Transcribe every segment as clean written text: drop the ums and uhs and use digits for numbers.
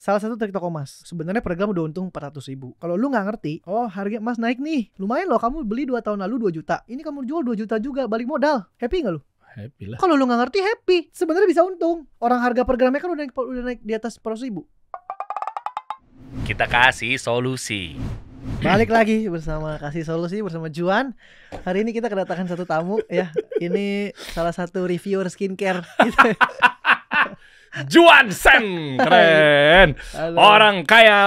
salah satu trik toko emas. Sebenarnya per gram udah untung 400.000. Kalau lu nggak ngerti, oh harga emas naik nih, lumayan loh, kamu beli 2 tahun lalu 2 juta, ini kamu jual 2 juta juga, balik modal. Happy nggak lu? Happy lah. Kalau lu nggak ngerti, happy. Sebenarnya bisa untung. Orang harga per gramnya kan udah naik di atas 400.000. Kita kasih solusi. Balik lagi bersama Kasih Solusi bersama Juan. Hari ini kita kedatangan satu tamu ya. Ini salah satu reviewer skincare. Juan Sen, keren. Halo. Orang kaya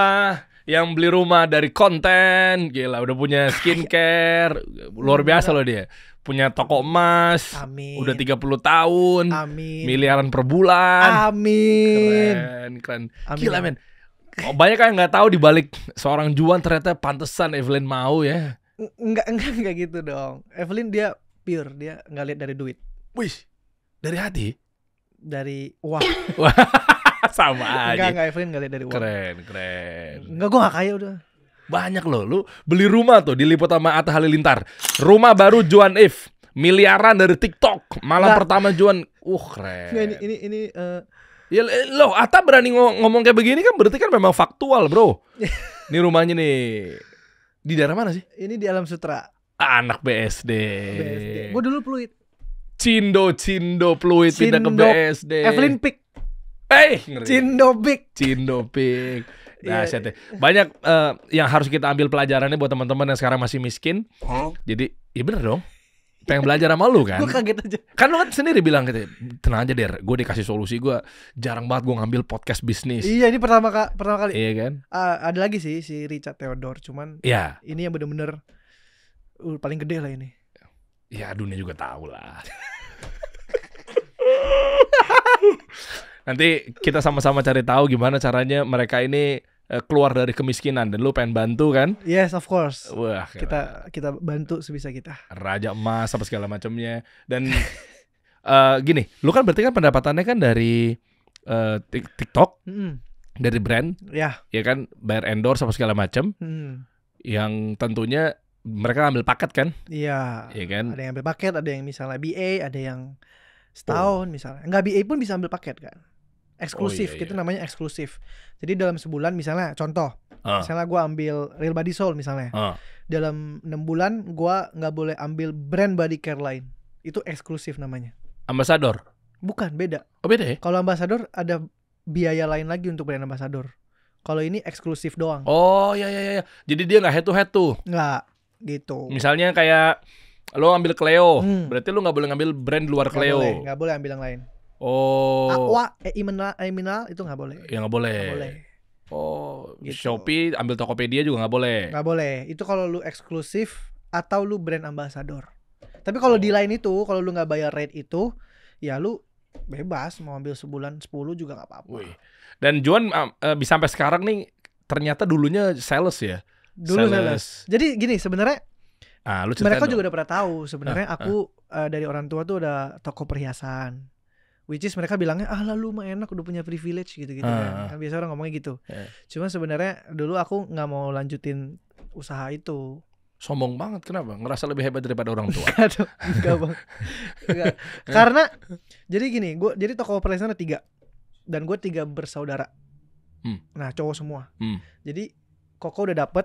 yang beli rumah dari konten. Gila, udah punya skincare. Luar biasa loh dia. Punya toko emas. Amin. Udah 30 tahun. Amin. Miliaran per bulan. Amin. Keren. Amin. Gila men. Oh, banyak kan nggak tahu dibalik seorang Juan ternyata pantesan Evelyn mau ya. Enggak gitu dong. Evelyn dia pure, dia nggak lihat dari duit, Wih, dari hati. dari uang. Wah, sama aja. Enggak, Evelyn nggak lihat dari uang. Keren. Enggak, gua nggak kaya udah. Banyak loh, lu beli rumah tuh diliput sama Atta Halilintar. Rumah baru Juan If, miliaran dari TikTok. Malam pertama Juan, keren. Nggak, ini Ya loh, Atta berani ngomong kayak begini kan berarti kan memang faktual, bro. Ini rumahnya nih di daerah mana sih? ini di Alam Sutra. Anak BSD. Gua dulu Pluit. Cindo Pluit pindah ke Cindo. BSD. Evelyn Pick. Ngeri. Cindo Big. Dahsyat ya. Banyak yang harus kita ambil pelajarannya buat teman-teman yang sekarang masih miskin. Jadi, iya bener dong. Pengen belajar sama lu kan. Gue kaget aja. Kan lu kan sendiri bilang gitu, tenang aja Der, gue dikasih solusi. Gue jarang banget gue ngambil podcast bisnis. Iya, ini pertama kali. Iya kan. Ada lagi sih si Richard Theodore, cuman Iya. ini yang bener-bener paling gede lah ini. Ya dunia juga tahu lah. Nanti kita sama-sama cari tahu gimana caranya mereka ini keluar dari kemiskinan. Dan lu pengen bantu kan? Yes, of course. Wah, Kita bantu sebisa kita. Raja emas apa segala macamnya. Dan gini, lu kan berarti kan pendapatannya kan dari TikTok, dari brand, ya kan, bayar endorse apa segala macam. Yang tentunya mereka ambil paket kan? Iya. Iya kan? Ada yang ambil paket, ada yang misalnya BA, ada yang setahun misalnya. Enggak, BA pun bisa ambil paket kan. Eksklusif, iya. itu namanya eksklusif. Jadi dalam sebulan misalnya, contoh, misalnya gue ambil Real Body Soul misalnya, dalam 6 bulan gue nggak boleh ambil brand body care lain. Itu eksklusif namanya. Ambasador? Bukan, beda. Oh beda ya? Kalau ambasador ada biaya lain lagi untuk brand ambasador. Kalau ini eksklusif doang. Oh ya. Jadi dia nggak head to head tuh? Nggak, gitu. Misalnya kayak lo ambil Cleo, berarti lo nggak boleh ngambil brand luar Cleo. Nggak boleh ambil yang lain. Oh. Aqua, Eminal itu nggak boleh. Ya nggak boleh. Nggak boleh. Oh, Gitu. Shopee ambil Tokopedia juga nggak boleh. Nggak boleh. Itu kalau lu eksklusif atau lu brand ambassador. Tapi kalau di lain itu, kalau lu nggak bayar rate itu, ya lu bebas mau ambil sebulan 10 juga nggak apa-apa. Wih. Dan Juan bisa sampai sekarang nih ternyata dulunya sales ya. Dulu sales. Jadi gini sebenarnya. Lu mereka juga udah pernah tahu sebenarnya aku dari orang tua tuh udah toko perhiasan. Which is mereka bilangnya lu mah enak udah punya privilege gitu-gitu kan biasa orang ngomongnya gitu. Cuma sebenarnya dulu aku nggak mau lanjutin usaha itu. Sombong banget, kenapa? Ngerasa lebih hebat daripada orang tua? Enggak bang. Enggak. Karena jadi gini, jadi toko perhiasan ada 3 dan gue 3 bersaudara. Nah cowok semua. Jadi Koko udah dapet,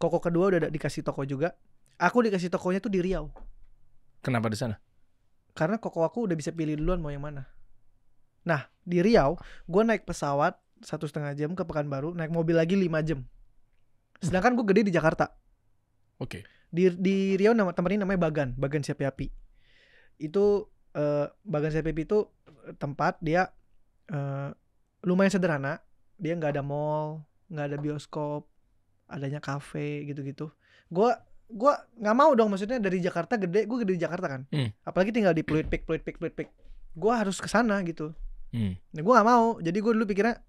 Koko kedua udah dikasih toko juga. Aku dikasih tokonya tuh di Riau. Kenapa di sana? Karena Koko aku udah bisa pilih duluan mau yang mana. Nah di Riau gue naik pesawat 1,5 jam ke Pekanbaru, naik mobil lagi 5 jam. Sedangkan gue gede di Jakarta. Oke. Di Riau tempat ini namanya Bagan Siapi Api. Itu Bagan Siapi Api itu tempat dia lumayan sederhana. Dia nggak ada mall, nggak ada bioskop, adanya kafe gitu-gitu. Gue nggak mau dong, maksudnya dari Jakarta gue gede di Jakarta kan, apalagi tinggal di Pluit Peak, gue harus kesana gitu. Nah gue nggak mau, jadi gue dulu pikirnya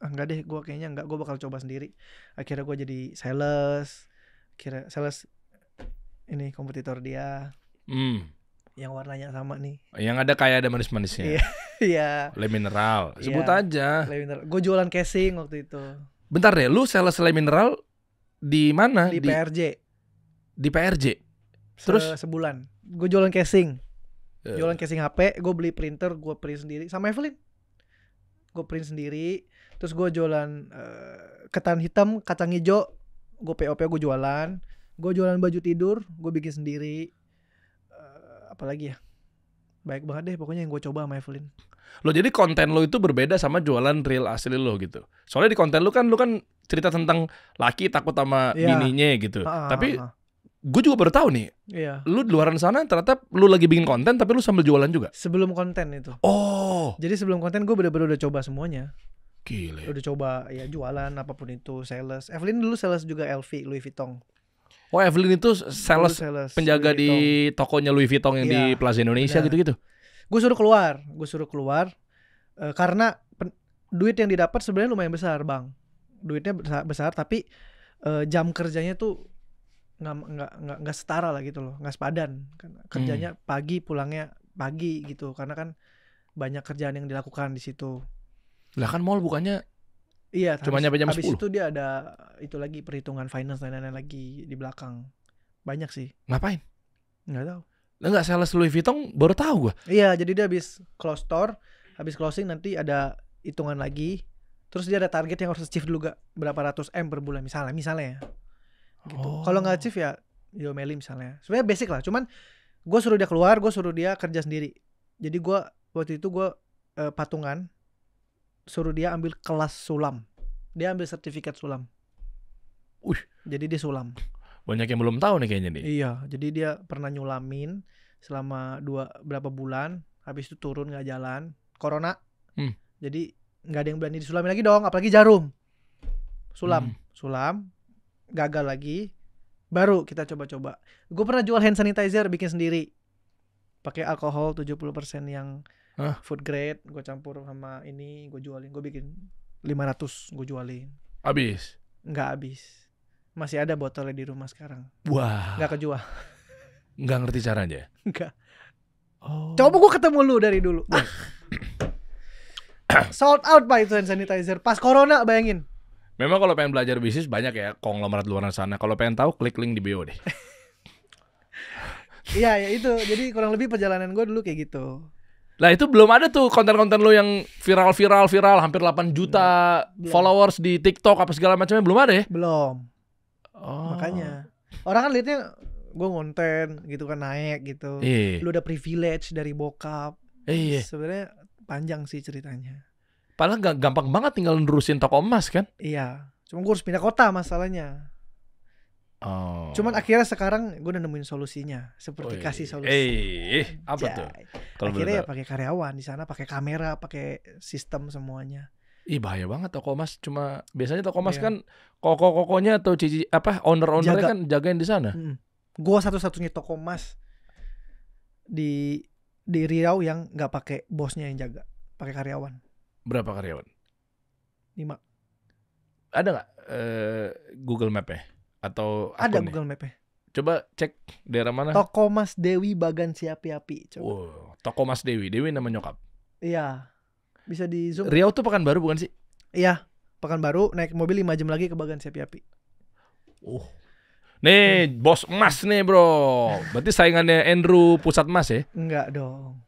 enggak deh, gue kayaknya enggak, gue bakal coba sendiri. Akhirnya gue jadi sales ini kompetitor dia, yang warnanya sama nih, yang ada kayak ada manis-manisnya. Iya. Le Mineral, sebut aja. Le Mineral. Gue jualan casing waktu itu. Bentar deh, lu sales Le Mineral di mana? Di PRJ. Di PRJ. Terus sebulan gue jualan casing. Jualan casing HP, gue beli printer, gue print sendiri sama Evelyn. Gue print sendiri, Terus gue jualan ketan hitam, kacang hijau, gue PO gue jualan. Gue jualan baju tidur, gue bikin sendiri. Apalagi ya, baik banget deh pokoknya yang gue coba sama Evelyn. Lo jadi konten lo itu berbeda sama jualan real asli lo gitu. Soalnya di konten lo kan cerita tentang laki takut sama bininya gitu. Tapi gue juga baru tahu nih. Lu di luaran sana ternyata lu lagi bikin konten tapi lu sambil jualan juga. Sebelum konten itu. Oh. Jadi sebelum konten gue bener-bener udah coba semuanya. Gile. Udah coba ya jualan apapun itu, sales. Evelyn dulu sales juga LV, Louis Vuitton. Oh, Evelyn itu sales penjaga di tokonya Louis Vuitton yang di Plaza Indonesia gitu-gitu. Gue suruh keluar karena duit yang didapat sebenarnya lumayan besar, Bang. Duitnya besar tapi jam kerjanya tuh nggak setara lah gitu loh, nggak sepadan. Kerjanya pagi, pulangnya pagi gitu, karena kan banyak kerjaan yang dilakukan di situ. Lah kan mall bukannya cuma nyampe jam 10. Habis itu dia ada itu lagi perhitungan finance dan lain-lain lagi di belakang. Banyak sih. Ngapain? Nggak tahu. Enggak, sales Louis Vuitton baru tahu gua. Iya, jadi dia habis close store, habis closing nanti ada hitungan lagi. Terus dia ada target yang harus achieve dulu gak berapa ratus M per bulan misalnya gitu. Kalau nggak achieve ya diomeli misalnya. Sebenarnya basic lah, cuman gue suruh dia keluar, gue suruh dia kerja sendiri. Jadi gue waktu itu gue patungan, suruh dia ambil kelas sulam. Dia ambil sertifikat sulam. Jadi dia sulam. Banyak yang belum tahu nih kayaknya nih. Iya, jadi dia pernah nyulamin selama berapa bulan, habis itu turun nggak jalan, corona. Jadi nggak ada yang berani disulamin lagi dong, apalagi jarum. Sulam, gagal lagi. Baru kita coba-coba. Gue pernah jual hand sanitizer bikin sendiri. Pakai alkohol 70% yang food grade, gue campur sama ini, gue jualin. Gue bikin 500, gue jualin. Habis? Nggak habis. Masih ada botolnya di rumah sekarang. Wah. Nggak kejual. Nggak ngerti caranya? Nggak. Coba gue ketemu lu dari dulu. Sold out pak itu hand sanitizer. Pas corona bayangin. Memang kalau pengen belajar bisnis banyak ya konglomerat luar sana. Kalau pengen tahu klik link di bio deh. Iya ya itu. Jadi kurang lebih perjalanan gue dulu kayak gitu. Lah itu belum ada tuh konten-konten lo yang viral hampir 8 juta followers di TikTok apa segala macamnya, belum ada ya? Belum. Makanya orang kan liatnya gue ngonten gitu kan, naik gitu. Lu udah privilege dari bokap. Sebenarnya panjang sih ceritanya. Padahal gampang banget tinggal nerusin toko emas kan? Iya. Cuma gue harus pindah kota masalahnya. Cuman akhirnya sekarang gue udah nemuin solusinya, seperti kasih solusi. Apa tuh? Akhirnya ya pakai karyawan di sana, pakai kamera, pakai sistem semuanya. Bahaya banget toko emas. Cuma biasanya toko emas kan koko-kokonya atau owner-ownernya kan jagain di sana. Gue satu-satunya toko emas di Riau yang nggak pakai bosnya yang jaga, pakai karyawan. Berapa karyawan? 5. Ada nggak Google Map-nya? Atau ada Google Map-nya. Coba cek daerah mana? Toko Mas Dewi Bagan Siapi-api. Toko Mas Dewi nama nyokap. Iya. Bisa di zoom. Riau tuh Pekanbaru bukan sih? Iya, Pekanbaru, naik mobil 5 jam lagi ke Bagan Siapi-api. Nih, bos emas nih, bro. Berarti saingannya Andrew pusat emas ya? Enggak dong.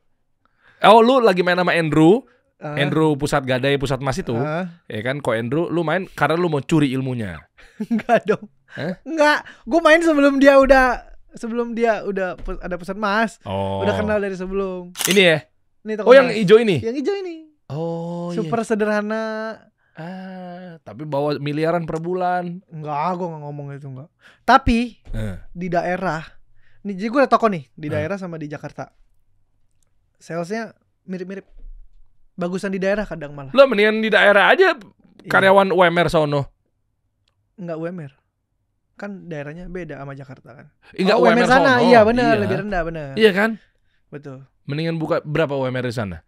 Lu lagi main sama Andrew. Andrew pusat gadai, pusat emas itu. Ya kan, kok Andrew lu main karena lu mau curi ilmunya. Enggak dong. Enggak, gue main sebelum dia udah ada pusat emas. Udah kenal dari sebelum. Ini ya? Ini yang hijau ini? Yang hijau ini. Super sederhana. Tapi bawa miliaran per bulan. Enggak, gue gak ngomong itu enggak. Tapi di daerah, nih jadi gue ada toko nih di daerah sama di Jakarta. Salesnya mirip-mirip. Bagusan di daerah kadang malah. Lo mendingan di daerah aja karyawan UMR sono. Enggak UMR. Kan daerahnya beda sama Jakarta kan. Enggak UMR sana. Sono. Iya benar, lebih rendah benar. Iya kan? Betul. Mendingan buka berapa UMR di sana?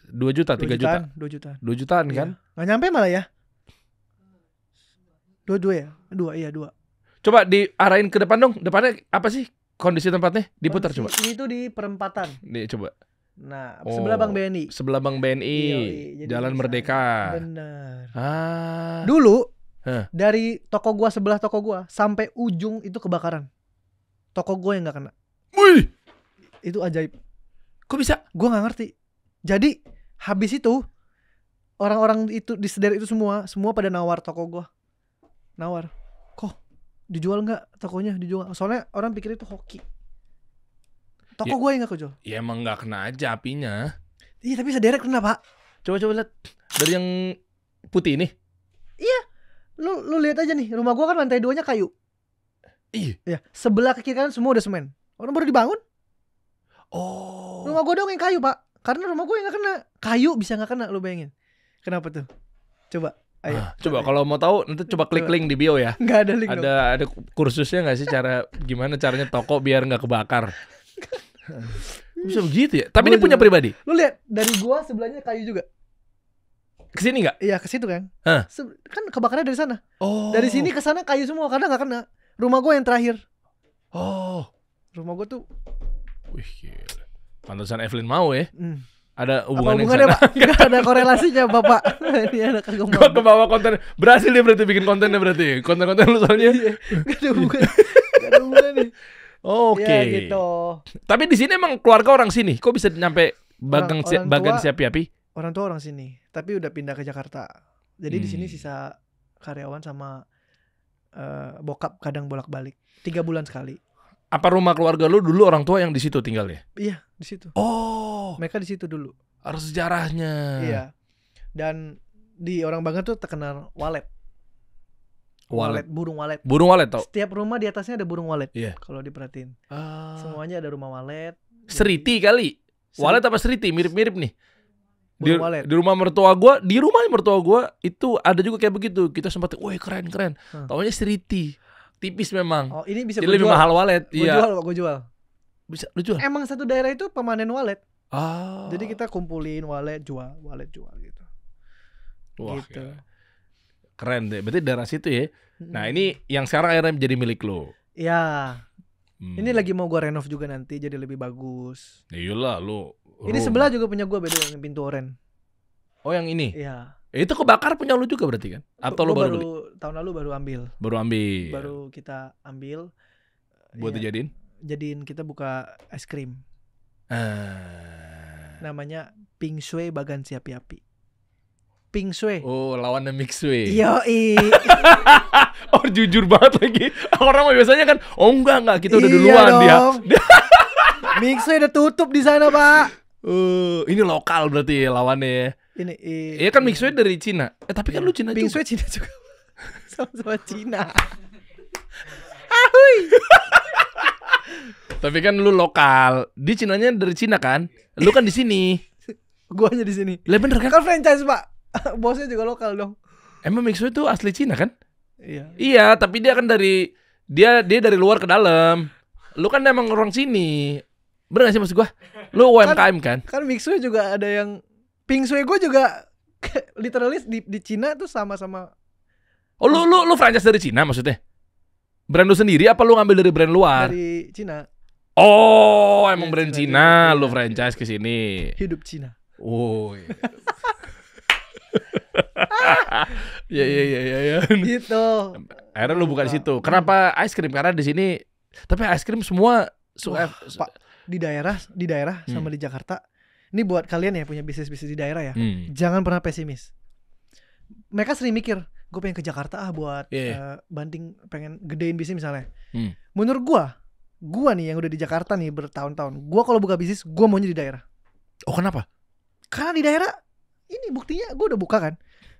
2 juta, 3 juta? 2 juta. 2 jutaan kan? Nggak nyampe malah ya. 2 ya? 2 iya 2. Coba diarahin ke depan dong. Depannya apa sih kondisi tempatnya? Diputar coba. Ini tuh di perempatan. Nih coba. Nah, sebelah Bank BNI. Sebelah Bank BNI. Jalan Merdeka. Bener. Dulu dari toko gua, sebelah toko gua sampai ujung itu kebakaran. Toko gua yang nggak kena. Wih, itu ajaib. Kok bisa? Gua nggak ngerti. Jadi habis itu orang-orang itu di Seder itu semua pada nawar toko gua. Nawar. Kok dijual nggak tokonya? Dijual. Soalnya orang pikir itu hoki. Toko gua yang nggak kejual. Ya emang nggak kena aja apinya. Iya tapi sederet kena, Pak. Coba lihat dari yang putih ini. Iya. Lu lihat aja nih, rumah gua kan lantai 2-nya kayu. Iya. Ya, sebelah ke kiri kanan semua udah semen. Orang baru dibangun. Oh. Rumah gua dong yang kayu, Pak. Karena rumah gua yang nggak kena. Kayu bisa nggak kena, lu bayangin. Kenapa tuh? Coba. Ayo. Coba kalau mau tahu nanti coba klik link di bio ya. Nggak ada link. Ada kursusnya nggak sih gimana caranya toko biar nggak kebakar? Bisa begitu ya? Tapi ini punya pribadi. Lu lihat dari gua sebelahnya kayu juga. Kesini nggak? Iya ke situ kan. Hah? Kan kebakarnya dari sana. Oh. Dari sini ke sana kayu semua karena nggak kena. Rumah gua yang terakhir. Oh. Rumah gua tuh. Wih gila. Pantesan Evelyn mau ya. Ada hubungannya Pak? Gak ada korelasinya Bapak. Ini anak kagak mau. Gua kebawa konten. Berhasil dia berarti bikin kontennya berarti. Konten-konten lu soalnya. Gak ada hubungan nih. Oke. Ya gitu. Tapi di sini emang keluarga orang sini. Kok bisa nyampe Bagan Siapi-Api? Orang tua orang sini, tapi udah pindah ke Jakarta. Jadi di sini sisa karyawan sama bokap kadang bolak-balik 3 bulan sekali. Apa rumah keluarga lu dulu orang tua yang di situ tinggalnya? Iya, di situ. Oh. Mereka di situ dulu. Harus sejarahnya. Iya. Dan di orang Bangar tuh terkenal walet. Burung walet. Burung walet tau. Setiap rumah di atasnya ada burung walet. Iya. Kalau diperhatiin. Semuanya ada rumah walet. Seriti kali. Walet apa seriti? Mirip-mirip nih. Di rumah mertua gua, itu ada juga kayak begitu. Kita sempat, wah keren. Taunya seriti. Tipis memang. Oh, ini bisa lebih mahal walet. Gue jual. Bisa lu jual? Emang satu daerah itu pemanen walet. Ah. Jadi kita kumpulin walet jual gitu. Wah, gitu. Keren deh. Berarti daerah situ ya. Nah, ini yang sekarang akhirnya menjadi milik lo. Ya. Ini lagi mau gua renov juga nanti jadi lebih bagus. Iyalah lu. Ini sebelah juga punya gua beda yang pintu oren. Oh, yang ini? Iya. Itu kebakar punya lu juga berarti kan? Atau lu baru beli? Tahun lalu baru ambil. Baru kita ambil. Buat dijadiin? Jadiin kita buka es krim. Namanya Ping Shui Bagan Siapi-Api. Ping Shui. Oh, lawannya Mix Shui. Yoi. Oh, jujur banget lagi. Orang biasanya kan, oh enggak, kita udah duluan dia. Mix Shui udah tutup di sana, Pak. Ini lokal berarti lawannya. Iya kan Mix Shui dari Cina. Tapi kan lu Cina juga. Ping Shui Cina juga. Sama-sama Cina. Ahui. Tapi kan lu lokal. Di Cinanya dari Cina kan? Lu kan di sini. Guanya di sini. Lah bener kan? Kan franchise, Pak. Bosnya juga lokal dong. Emang Mix Shui itu asli Cina kan? Iya. Iya, tapi dia kan dari dia dari luar ke dalam. Lu kan emang orang sini. Bener gak sih maksud gua? Lu UMKM kan? Kan Mix Shui juga ada yang Ping Shui gue juga literally di Cina tuh sama-sama. Oh, lu franchise dari Cina maksudnya? Brand lu sendiri apa lu ngambil dari brand luar? Dari Cina. Oh, emang brand Cina, lu franchise ke sini. Hidup Cina. Oh. Ya. Gitu. Akhirnya lu buka di situ. Kenapa ice cream? Karena di sini tapi ice cream semua Pak, di daerah sama di Jakarta. Ini buat kalian ya punya bisnis di daerah ya. Jangan pernah pesimis. Mereka sering mikir, gue pengen ke Jakarta buat banting, pengen gedein bisnis misalnya. Menurut gue nih yang udah di Jakarta nih bertahun-tahun, gue kalau buka bisnis, gue maunya di daerah. Oh, kenapa? Karena di daerah, ini buktinya gue udah buka kan.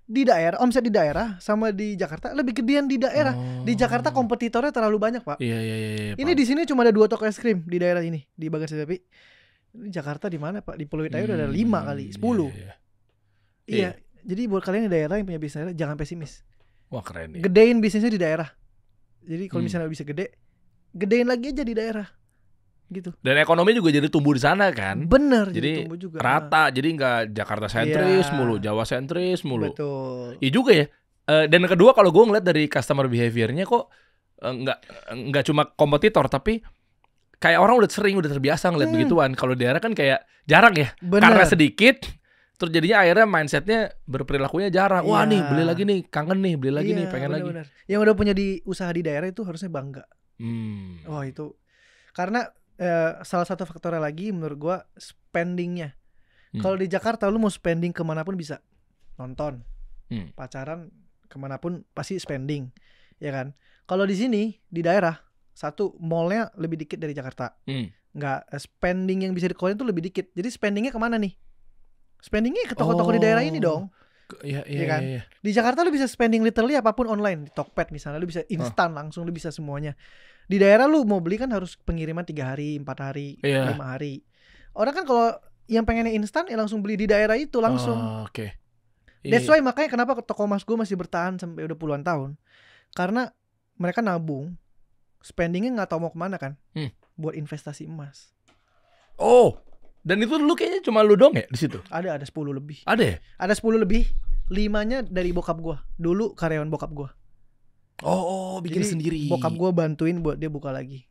Di daerah, omset di daerah sama di Jakarta lebih gedean di daerah. Di Jakarta kompetitornya terlalu banyak, Pak. Iya. Ini di sini cuma ada 2 toko es krim di daerah ini, di Bagan Siapi. Di Jakarta di mana, Pak? Di Pulau Itaya udah ada 5 kali, 10. Iya. Jadi buat kalian di daerah yang punya bisnis jangan pesimis. Wah, keren nih. Gedein bisnisnya di daerah. Jadi kalau misalnya bisa gedein lagi aja di daerah. Gitu. Dan ekonomi juga jadi tumbuh di sana kan? Bener, jadi tumbuh juga. Rata, jadi nggak Jakarta sentris mulu, Jawa sentris mulu. Betul. Iya juga ya. Dan yang kedua kalau gue ngeliat dari customer behaviornya kok nggak cuma kompetitor tapi kayak orang udah terbiasa ngeliat begituan. Kalau daerah kan kayak jarang ya. Bener. Karena sedikit. Terus jadinya akhirnya mindsetnya berperilakunya jarang. Wah nih beli lagi nih, kangen nih, beli lagi nih, pengen lagi. Yang udah punya usaha di daerah itu harusnya bangga. Wah itu karena salah satu faktornya lagi menurut gua spendingnya. Kalau di Jakarta lu mau spending kemanapun bisa. nonton, pacaran, kemanapun pasti spending, ya kan. Kalau di sini di daerah, satu mallnya lebih dikit dari Jakarta, nggak, spending yang bisa dikeluarin tuh lebih dikit. Jadi spendingnya kemana nih? Spendingnya ke toko-toko di daerah ini dong. Iya kan. Di Jakarta lu bisa spending literally apapun online, di Tokped misalnya lu bisa instan langsung, lu bisa semuanya. Di daerah lu mau beli kan harus pengiriman 3 hari, 4 hari, 5 hari. Orang kan kalau yang pengennya instan ya langsung beli di daerah itu langsung. That's why makanya kenapa toko emas gue masih bertahan sampai udah puluhan tahun. Karena mereka nabung, spendingnya nggak tahu mau kemana kan, buat investasi emas. Dan itu dulu kayaknya cuma lu dong ya di situ? Ada 10 lebih. Ada ya? Ada 10 lebih. 5-nya dari bokap gue. Dulu karyawan bokap gue. Bikin jadi, sendiri. Bokap gue bantuin buat dia buka lagi.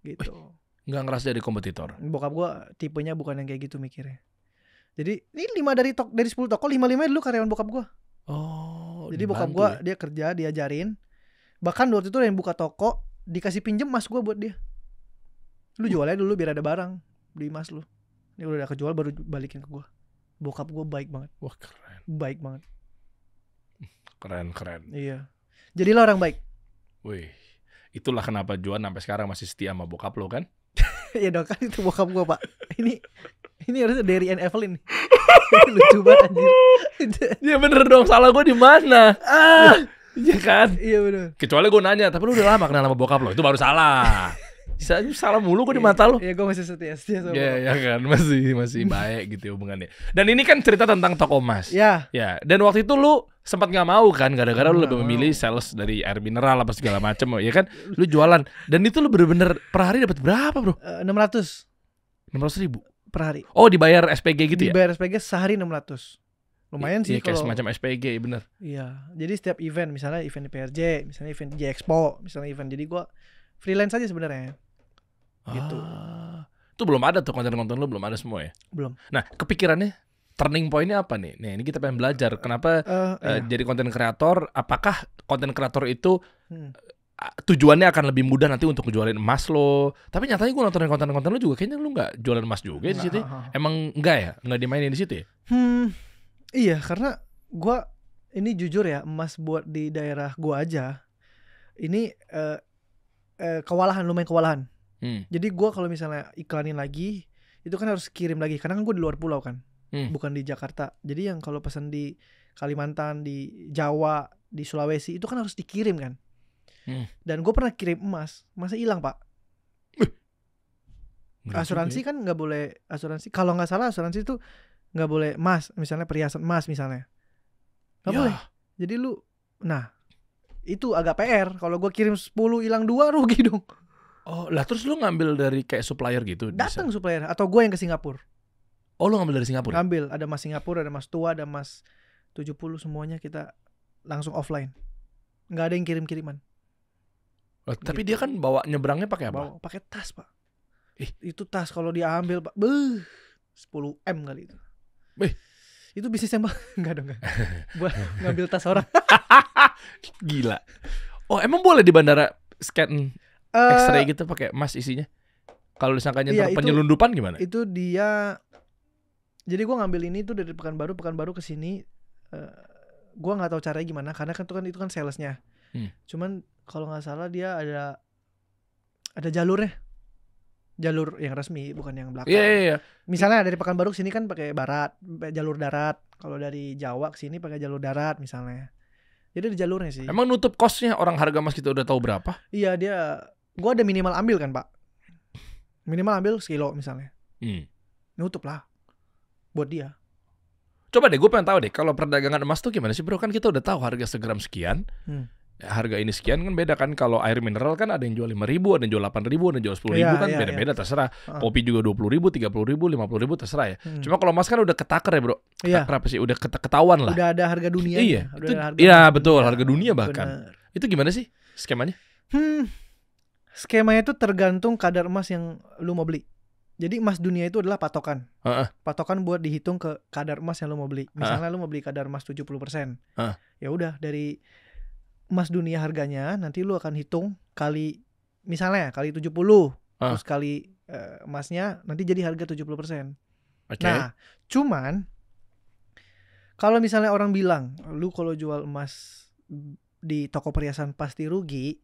Gitu. Nggak ngerasa jadi kompetitor. Bokap gue tipenya bukan yang kayak gitu mikirnya. Jadi ini 5 dari 10 toko, 5-5 dulu karyawan bokap gue. Jadi bokap gue dia kerja, diajarin. Bahkan waktu itu yang buka toko dikasih pinjem emas gue buat dia. Lu jualnya dulu biar ada barang, beli emas lu. Ini udah kejual baru balikin ke gue. Bokap gue baik banget. Wah keren. Baik banget. Keren. Iya. Jadilah orang baik. Wih, itulah kenapa Juan sampai sekarang masih setia sama bokap lo kan? Iya dong, kan itu bokap gue pak. Ini harusnya Derry and Evelyn. Lucu banget anjir. Iya bener dong, salah gue di mana? Iya kan? Iya bener. Kecuali gue nanya, tapi lu udah lama kenal sama bokap lo, itu baru salah. Salah mulu gue di mata lo. Iya gue masih setia sama bokap. Iya kan, masih baik gitu hubungannya. Dan ini kan cerita tentang toko emas. Iya. Ya. Dan waktu itu lu sempat nggak mau kan, gara-gara lu lebih memilih sales dari air mineral apa segala macam, ya kan? Lu jualan. Dan itu lu bener-bener per hari dapat berapa bro? 600 ribu per hari. Oh dibayar SPG gitu ya? Dibayar SPG sehari 600. Lumayan sih kayak kalau semacam SPG, bener. Iya. Jadi setiap event, misalnya event di PRJ, misalnya event di Expo, misalnya event, jadi gua freelance aja sebenarnya. Gitu. Itu belum ada tuh konten-konten lu, belum ada semua ya? Belum. Nah, kepikirannya turning point-nya apa nih? Nih, ini kita pengen belajar kenapa jadi konten kreator. Apakah konten kreator itu tujuannya akan lebih mudah nanti untuk jualin emas lo? Tapi nyatanya gue nontonin konten-konten lo juga kayaknya lu nggak jualan emas juga di situ. Emang enggak ya? Nggak dimainin di situ ya? Iya, karena gue ini jujur ya, emas buat di daerah gue aja ini lumayan kewalahan. Jadi gue kalau misalnya iklanin lagi itu kan harus kirim lagi, karena kan gue di luar pulau kan, bukan di Jakarta. Jadi yang kalau pesan di Kalimantan, di Jawa, di Sulawesi itu kan harus dikirim kan. Dan gue pernah kirim emas, masa hilang pak. Asuransi kan nggak boleh, asuransi kalau nggak salah asuransi itu nggak boleh emas, misalnya perhiasan emas misalnya nggak boleh. Jadi lu, nah itu agak PR. Kalau gue kirim 10 hilang 2 rugi dong. Oh lah, terus lu ngambil dari kayak supplier gitu? Datang supplier atau gue yang ke Singapura. Oh lu ngambil dari Singapura? Ngambil, ada emas Singapura, ada emas tua, ada emas 70, semuanya kita langsung offline. Nggak ada yang kirim-kiriman. Tapi gitu. Dia kan bawa nyebrangnya pakai apa? Bawa pakai tas pak. Itu tas kalau dia ambil pak, 10M kali itu. Itu bisnisnya mbak. Enggak dong, enggak. Buat ngambil tas orang. Gila. Oh emang boleh di bandara scan X-ray gitu pakai emas isinya? Kalau disangkanya penyelundupan gimana? Itu dia. Jadi gue ngambil ini tuh dari Pekanbaru ke sini. Gue nggak tahu caranya gimana, karena kan itu kan salesnya. Cuman kalau nggak salah dia ada jalurnya. Jalur yang resmi, bukan yang belakang. Iya. Misalnya dari Pekanbaru ke sini kan pakai jalur darat. Kalau dari Jawa ke sini pakai jalur darat misalnya. Jadi ada jalurnya sih. Emang nutup costnya orang harga emas kita udah tahu berapa? Iya gue ada minimal ambil kan pak. Minimal ambil sekilo misalnya. Nutup lah buat dia. Coba deh gue pengen tahu deh, kalau perdagangan emas tuh gimana sih bro? Kan kita udah tahu harga segram sekian. Harga ini sekian kan beda kan. Kalau air mineral kan ada yang jual 5.000, ada yang jual 8.000, ada yang jual 10.000 kan. Beda-beda terserah. Kopi juga 20.000, 30.000, 50.000 terserah ya. Cuma kalau emas kan udah ketaker ya bro. Berapa sih? Udah ketahuan lah. Udah ada harga dunia. Iya betul, harga dunia bahkan. Bener. Itu gimana sih skemanya? Skemanya itu tergantung kadar emas yang lu mau beli. Jadi emas dunia itu adalah patokan. Patokan buat dihitung ke kadar emas yang lu mau beli. Misalnya lu mau beli kadar emas 70%. Ya udah dari emas dunia harganya nanti lu akan hitung kali, misalnya kali 70, terus kali emasnya nanti jadi harga 70%. Okay. Nah, cuman Kalau misalnya orang bilang lu kalau jual emas di toko perhiasan pasti rugi,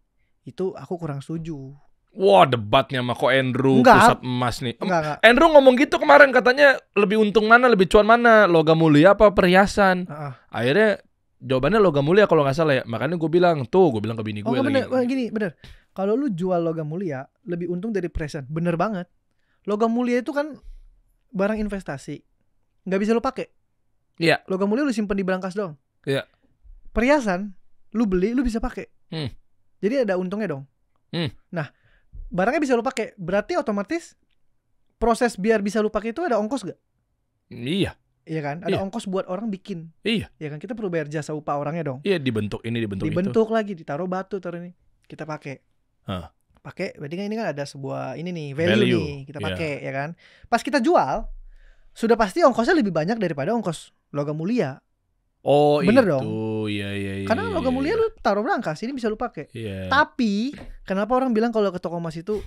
itu aku kurang setuju. Wah, debatnya sama Ko Andrew pusat emas nih. Enggak. Andrew ngomong gitu kemarin, katanya lebih untung mana, lebih cuan mana, logam mulia apa perhiasan. Akhirnya jawabannya logam mulia kalau nggak salah ya. Makanya gue bilang ke bini gue lagi. Bener. Kalau lu jual logam mulia lebih untung dari perhiasan. Bener banget. Logam mulia itu kan barang investasi, nggak bisa lu pakai. Iya. Logam mulia lu simpen di brankas doang. Iya. Perhiasan lu beli lu bisa pakai. Jadi ada untungnya dong. Nah, barangnya bisa lu pakai, berarti otomatis proses biar bisa lu pakai itu ada ongkos gak? Iya. Iya kan? Ada ongkos buat orang bikin. Iya. Iya kan? Kita perlu bayar jasa upah orangnya dong. Iya, dibentuk ini, dibentuk itu. Dibentuk lagi, ditaruh batu, taruh ini. Kita pakai. Pakai, berarti kan ini kan ada sebuah ini nih, value. Nih, kita pakai, ya kan? Pas kita jual, sudah pasti ongkosnya lebih banyak daripada ongkos logam mulia. Oh, bener itu. Dong. Iya. Karena logam mulia lu taruh brankas, ini bisa lu pakai. Tapi kenapa orang bilang kalau ke toko emas itu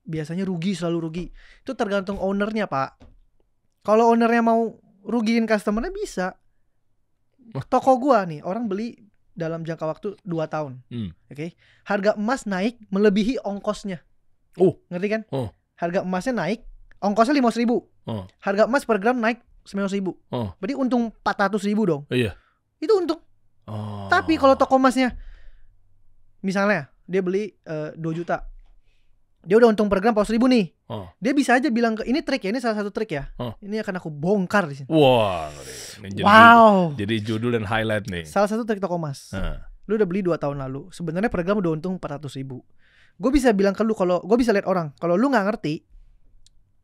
biasanya rugi, selalu rugi? Itu tergantung ownernya, Pak. Kalau ownernya mau rugiin customernya bisa. Toko gua nih, orang beli dalam jangka waktu 2 tahun. Oke. Harga emas naik melebihi ongkosnya. Ngerti kan? Harga emasnya naik, ongkosnya 500.000. Harga emas per gram naik 900.000. Berarti untung 400.000 dong. Iya. Itu untung. Tapi kalau toko emasnya, misalnya dia beli 2 juta, dia udah untung per gram 400.000 nih. Dia bisa aja bilang ini trik ya, ini salah satu trik ya. Ini akan aku bongkar di sini. Wah, wow. Jadi judul dan highlight nih. Salah satu trik toko emas. Lu udah beli 2 tahun lalu, sebenarnya per gram udah untung 400.000. Gue bisa bilang ke lu, kalau gue bisa lihat orang, kalau lu nggak ngerti,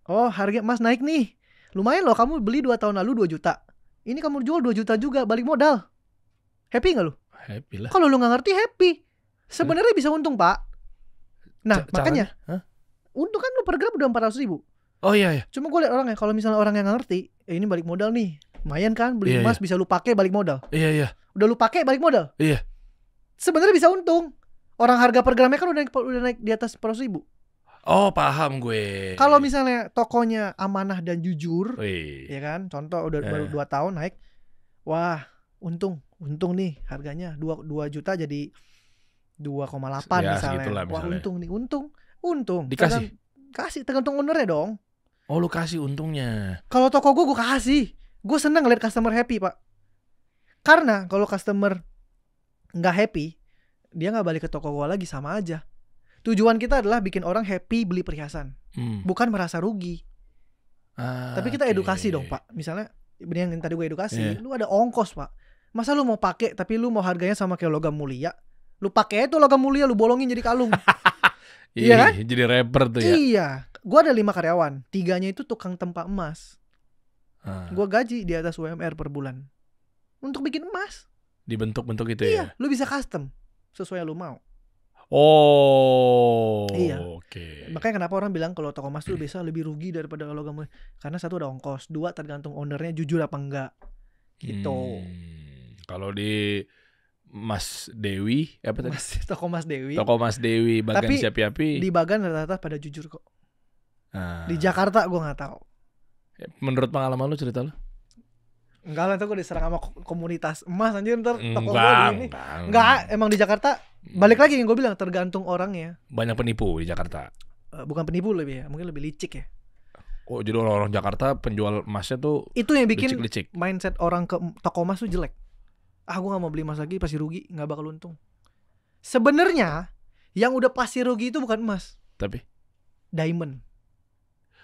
harga emas naik nih, lumayan loh, kamu beli 2 tahun lalu 2 juta. Ini kamu jual 2 juta juga, balik modal. Happy gak lu? Happy lah. Kalau lu gak ngerti, happy. Sebenarnya bisa untung, Pak. Nah, makanya untung kan lu per gram udah 400.000. Oh iya. Cuma gue liat orangnya, kalau misalnya orang yang gak ngerti, ini balik modal nih, lumayan kan, beli emas bisa lu pakai balik modal. Iya. Udah lu pakai balik modal. Iya. Sebenarnya bisa untung. Orang harga per gramnya kan udah naik di atas 400.000. Oh, paham gue. Kalau misalnya tokonya amanah dan jujur, ya kan, contoh udah baru 2 tahun naik, wah untung nih harganya 2 juta jadi 2,8 ya, misalnya. Wah untung nih, untung. Dikasih? Kasih, tergantung ownernya dong. Oh, lu kasih untungnya. Kalau toko gue kasih. Gue seneng ngeliat customer happy, Pak. Karena kalau customer nggak happy, dia nggak balik ke toko gue lagi, sama aja. Tujuan kita adalah bikin orang happy beli perhiasan, bukan merasa rugi. Tapi kita edukasi dong, Pak. Misalnya yang tadi gue edukasi, lu ada ongkos, Pak. Masa lu mau pakai tapi lu mau harganya sama kayak logam mulia? Lu pakai itu logam mulia, lu bolongin jadi kalung. Iya kan? Jadi rapper tuh ya. Iya. Gue ada 5 karyawan, 3-nya itu tukang tempa emas. Gue gaji di atas UMR per bulan untuk bikin emas. Dibentuk-bentuk itu ya? Lu bisa custom sesuai yang lu mau. Iya. Oke. Makanya kenapa orang bilang kalau toko emas tuh bisa lebih rugi daripada logam mulia. Karena 1 ada ongkos, 2 tergantung ownernya jujur apa enggak. Gitu. Kalau di Mas Dewi, apa tadi? Toko Mas Dewi. Toko Mas Dewi, Bagan Siapi-api. Di Bagan rata-rata pada jujur kok. Di Jakarta gue nggak tahu. Menurut pengalaman lu, cerita lu? Enggak lah, ntar gue diserang sama komunitas emas anjir, ntar toko gue di ini. Enggak, emang di Jakarta balik lagi yang gue bilang, tergantung orangnya. Banyak penipu di Jakarta. Bukan penipu lebih ya, mungkin lebih licik ya. Oh, jadi orang-orang Jakarta penjual emasnya tuh itu yang bikin licik. Mindset orang ke toko emas tuh jelek. Gue gak mau beli emas lagi, pasti rugi, gak bakal untung. Sebenarnya yang udah pasti rugi itu bukan emas, tapi diamond.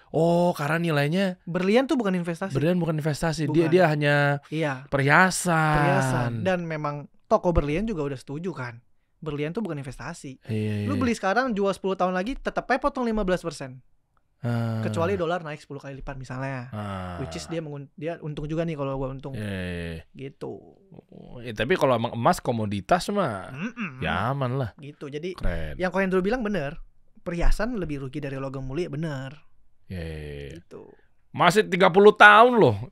Oh, karena nilainya berlian tuh bukan investasi. Berlian bukan investasi, bukan. Dia hanya perhiasan. Dan memang toko berlian juga udah setuju kan, berlian tuh bukan investasi. Iya. Lu beli sekarang, jual 10 tahun lagi, tetap aja potong 15%. Kecuali dolar naik 10 kali lipat misalnya. Which is dia untung juga nih kalau gua untung. Gitu. Tapi kalau emang emas komoditas mah ya aman lah. Gitu. Jadi keren. Yang kalian dulu bilang bener, perhiasan lebih rugi dari logam mulia, bener. Gitu. Masih 30 tahun loh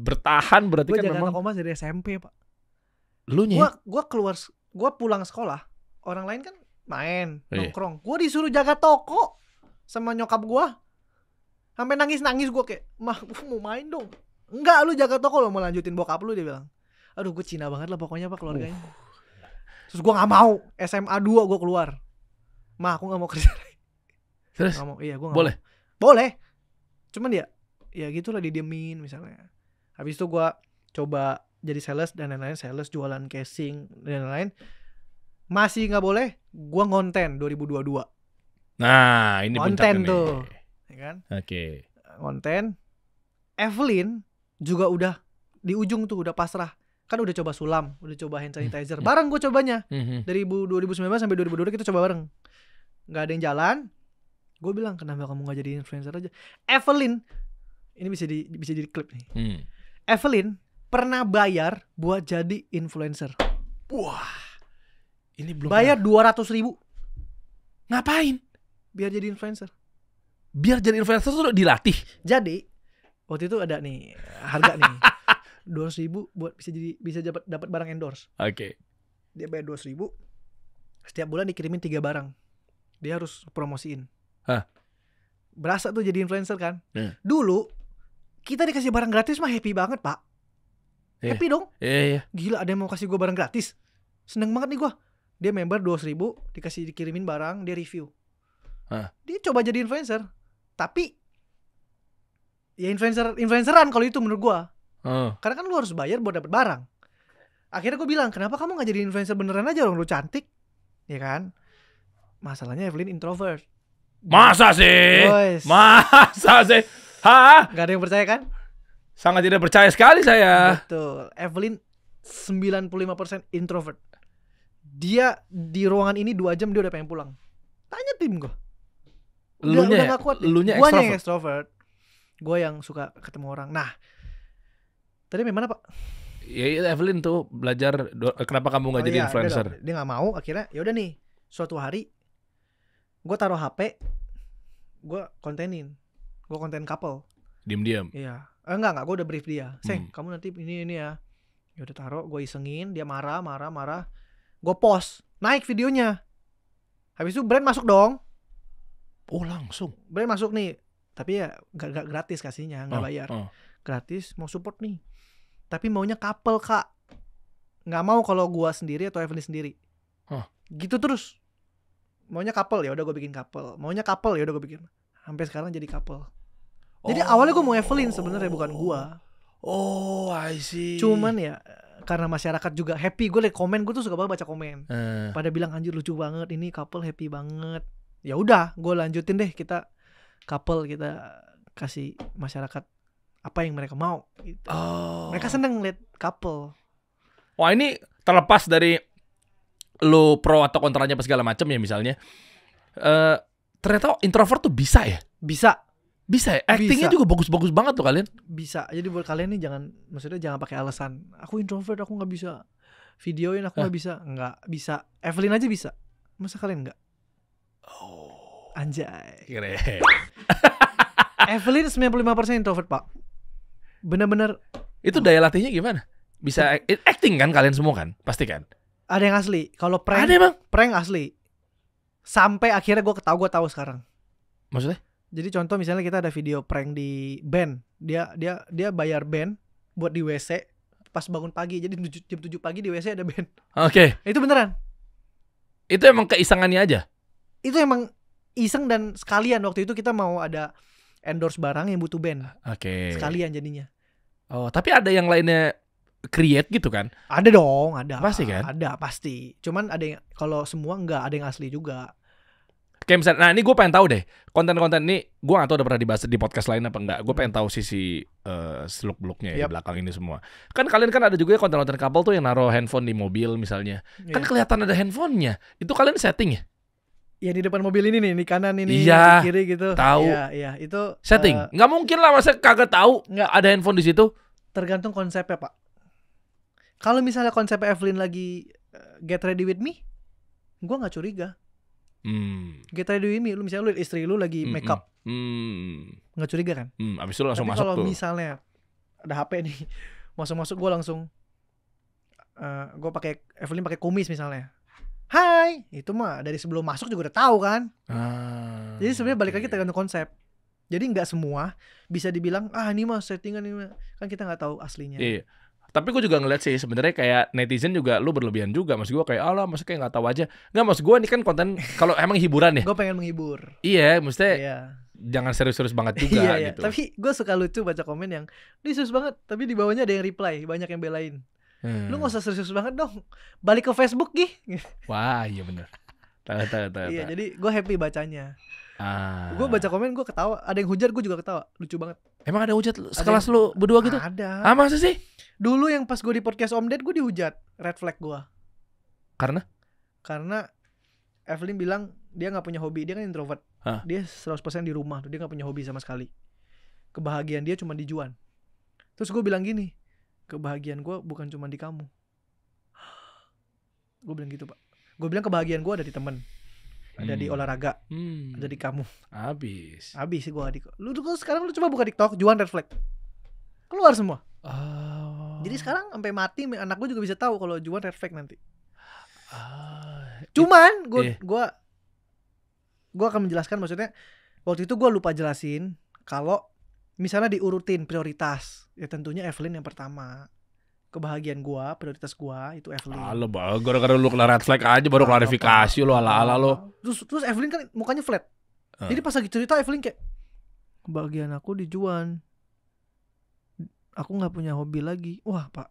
bertahan, berarti kan memang. Gue jaga toko emas dari SMP, Pak. Lu nya? Gue pulang sekolah, orang lain kan main, nongkrong. Gue disuruh jaga toko sama nyokap gue. Sampai nangis gue kayak, "Mah, gue mau main dong." Enggak, lu jaga toko lo, mau lanjutin bokap lu, dia bilang. Aduh, gue Cina banget lah pokoknya Pak keluarganya. Terus gue gak mau, SMA 2 gue keluar. Ma, aku gak mau kerja lagi. Terus? Gak mau, iya gue gak boleh? Mau. Boleh. Cuman ya gitulah didiemin misalnya. Habis itu gue coba jadi sales dan lain-lain, sales jualan casing dan lain-lain. Masih gak boleh, gue ngonten 2022. Nah, ini konten tuh, ya kan? Oke. Konten. Evelyn juga udah di ujung tuh, udah pasrah. Kan udah coba sulam, udah coba hand sanitizer. Bareng gue cobanya. Dari 2019 sampai 2022 kita coba bareng. Gak ada yang jalan. Gue bilang, kenapa kamu gak jadi influencer aja? Evelyn, ini bisa jadi klip nih. Evelyn pernah bayar buat jadi influencer. Wah, ini belum bayar 200.000. Ngapain? Biar jadi influencer. Biar jadi influencer tuh dilatih. Jadi waktu itu ada nih harga nih 200.000 buat bisa dapat barang endorse. Oke. Dia bayar 200.000. Setiap bulan dikirimin 3 barang. Dia harus promosiin. Berasa tuh jadi influencer kan. Dulu kita dikasih barang gratis mah happy banget Pak. Happy dong. Gila, ada yang mau kasih gue barang gratis. Seneng banget nih gue. Dia member 200.000, dikirimin barang, dia review. Dia coba jadi influencer. Tapi ya influenceran kalau itu menurut gue. Karena kan lu harus bayar buat dapet barang. Akhirnya gue bilang, kenapa kamu gak jadi influencer beneran aja, orang lu cantik, ya kan? Masalahnya Evelyn introvert. Masa sih? Boys. Masa sih? Hah? Gak ada yang percaya kan? Sangat tidak percaya sekali saya. Betul. Evelyn 95% introvert. Dia di ruangan ini 2 jam dia udah pengen pulang. Tanya tim gue. Udah gak kuat. Lunya Guanya yang extrovert. Gue yang suka ketemu orang. Nah, tadi mana Pak? Ya Evelyn tuh belajar kenapa kamu gak jadi influencer. Dia gak mau. Akhirnya ya udah nih, suatu hari gue taruh HP, gue kontenin. Gue konten couple. Diam-diam. Iya. Enggak, gue udah brief dia. Kamu nanti ini ya. Ya udah taruh, gue isengin, dia marah. Gue post, naik videonya. Habis itu brand masuk dong. Oh, langsung. Brand masuk nih. Tapi ya gak gratis kasihnya, gak bayar. Gratis, mau support nih. Tapi maunya couple Kak. Gak mau kalau gue sendiri atau Evelyn sendiri. Gitu terus. Maunya couple, ya udah gue bikin couple. Maunya couple, ya udah gue bikin. Sampai sekarang jadi couple. Jadi awalnya gue mau Evelyn sebenarnya, bukan gue. Oh, I see. Cuman ya karena masyarakat juga happy. Gue liat komen, gue tuh suka banget baca komen. Pada bilang anjir lucu banget, ini couple happy banget. Ya udah, gue lanjutin deh, kita couple, kita kasih masyarakat apa yang mereka mau gitu. Mereka seneng liat couple. Wah, ini terlepas dari lu pro atau kontranya apa segala macam ya misalnya. Ternyata introvert tuh bisa ya? Bisa ya? Actingnya juga bagus-bagus banget tuh kalian. Bisa. Jadi buat kalian nih maksudnya jangan pakai alasan aku introvert, aku gak bisa videoin, aku gak bisa. Enggak bisa. Evelyn aja bisa. Masa kalian enggak? Anjay. Keren. Evelyn 95% introvert Pak. Bener-bener. Itu daya latihnya gimana? Bisa acting kan kalian semua kan? Pasti kan? Ada yang asli. Kalau prank, ada bang? Prank asli. Sampai akhirnya gue tahu sekarang. Maksudnya? Jadi contoh misalnya kita ada video prank di band. Dia bayar band buat di WC pas bangun pagi. Jadi jam 7 pagi di WC ada band. Oke. Itu beneran. Itu emang keisangannya aja? Itu emang iseng dan sekalian. Waktu itu kita mau ada endorse barang yang butuh band. Oke. Sekalian jadinya. Oh, tapi ada yang lainnya create gitu kan? Ada dong, ada. Pasti kan? Ada, pasti. Cuman ada yang, kalau semua enggak, ada yang asli juga. Kayak misalnya, nah ini gue pengen tahu deh, konten-konten ini gue gak tahu udah pernah dibahas di podcast lain apa enggak. Gue pengen tahu sisi seluk-beluknya di belakang ini semua. Kan kalian kan ada juga konten-konten couple tuh yang naruh handphone di mobil misalnya. Kan kelihatan ada handphonenya. Itu kalian setting ya? Ya di depan mobil ini nih, di kanan ini, iya, di kiri gitu. Tahu. Iya, itu setting. Nggak mungkin lah masa kagak tahu nggak ada handphone di situ. Tergantung konsepnya Pak. Kalau misalnya konsep Evelyn lagi get ready with me, gue nggak curiga. Get ready with me, lu misalnya lu istri lu lagi make up, nggak curiga kan? Abis itu langsung tapi masuk tuh. Kalau misalnya ada HP nih, masuk gue langsung, gue pakai Evelyn pakai kumis misalnya. Hai, itu mah dari sebelum masuk juga udah tahu kan. Jadi sebenarnya balik lagi tergantung konsep. Jadi nggak semua bisa dibilang ini mah settingan ini, kan kita nggak tahu aslinya. Iya. Tapi gue juga ngeliat sih sebenarnya kayak netizen juga lu berlebihan juga. Maksud gue kayak masa kayak nggak tahu aja. Nggak, maksud gue ini kan konten kalau emang hiburan ya. Gue pengen menghibur. Iya, maksudnya jangan serius-serius banget juga gitu. Tapi gue suka lucu baca komen yang ini serius banget, tapi di bawahnya ada yang reply, banyak yang belain. Lu nggak usah serius banget dong, balik ke Facebook Gih. Wah iya bener. Tahu. Iya, jadi gue happy bacanya. Gue baca komen gue ketawa, ada yang hujat gue juga ketawa, lucu banget. Emang ada hujat sekelas lu berdua gitu? Ada. Masa sih? Dulu yang pas gue di podcast Om Ded gue dihujat, red flag gue. Karena Evelyn bilang dia nggak punya hobi, dia kan introvert. Dia 100% di rumah tuh, dia nggak punya hobi sama sekali. Kebahagiaan dia cuma di Juan. Terus gue bilang gini, kebahagiaan gue bukan cuma di kamu. Gue bilang gitu pak. Gue bilang kebahagiaan gue ada di temen, ada di olahraga, ada di kamu. Habis sih gue adik. Lu sekarang lu coba buka TikTok, Juan red flag, keluar semua. Jadi sekarang sampai mati anak gue juga bisa tahu kalau Juan red flag nanti. Cuman gue akan menjelaskan, maksudnya waktu itu gue lupa jelasin kalau misalnya diurutin prioritas, ya tentunya Evelyn yang pertama. Kebahagiaan gue, prioritas gue itu Evelyn. Gara-gara lu kena red flag aja baru klarifikasi lu ala-ala lu. Terus Evelyn kan mukanya flat. Jadi pas lagi cerita Evelyn kayak, kebahagiaan aku di Juan, aku nggak punya hobi lagi. Wah pak,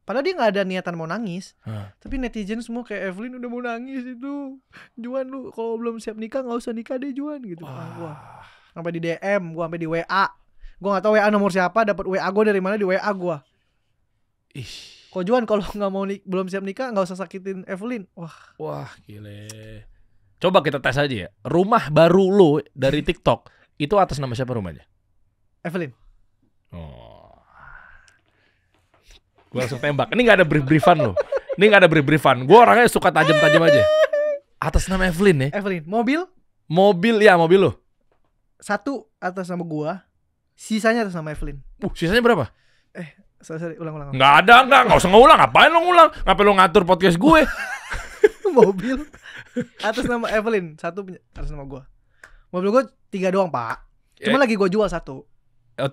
padahal dia nggak ada niatan mau nangis, tapi netizen semua kayak Evelyn udah mau nangis itu. Juan lu kalau belum siap nikah nggak usah nikah deh Juan gitu. Wah, sampai di DM, gue sampai di WA. Gue nggak tahu WA nomor siapa, dapat WA gue dari mana, di WA gue. Kok Juan kalau nggak mau belum siap nikah nggak usah sakitin Evelyn. Wah gile. Coba kita tes aja ya. Rumah baru lu dari TikTok itu atas nama siapa rumahnya? Evelyn. Gue langsung tembak. Ini nggak ada brief-briefan lo. Ini nggak ada brief-briefan. Gue orangnya suka tajam-tajam aja. Atas nama Evelyn ya. Evelyn. Mobil lo. Satu atas nama gue, sisanya atas nama Evelyn. Sisanya berapa? Sorry, ulang. Nggak usah ngulang. Ngapain lo ngulang? Ngapain lo ngatur podcast gue? Mobil atas nama Evelyn, satu atas nama gue. Mobil gue 3 doang pak. Cuma lagi gue jual 1. 3.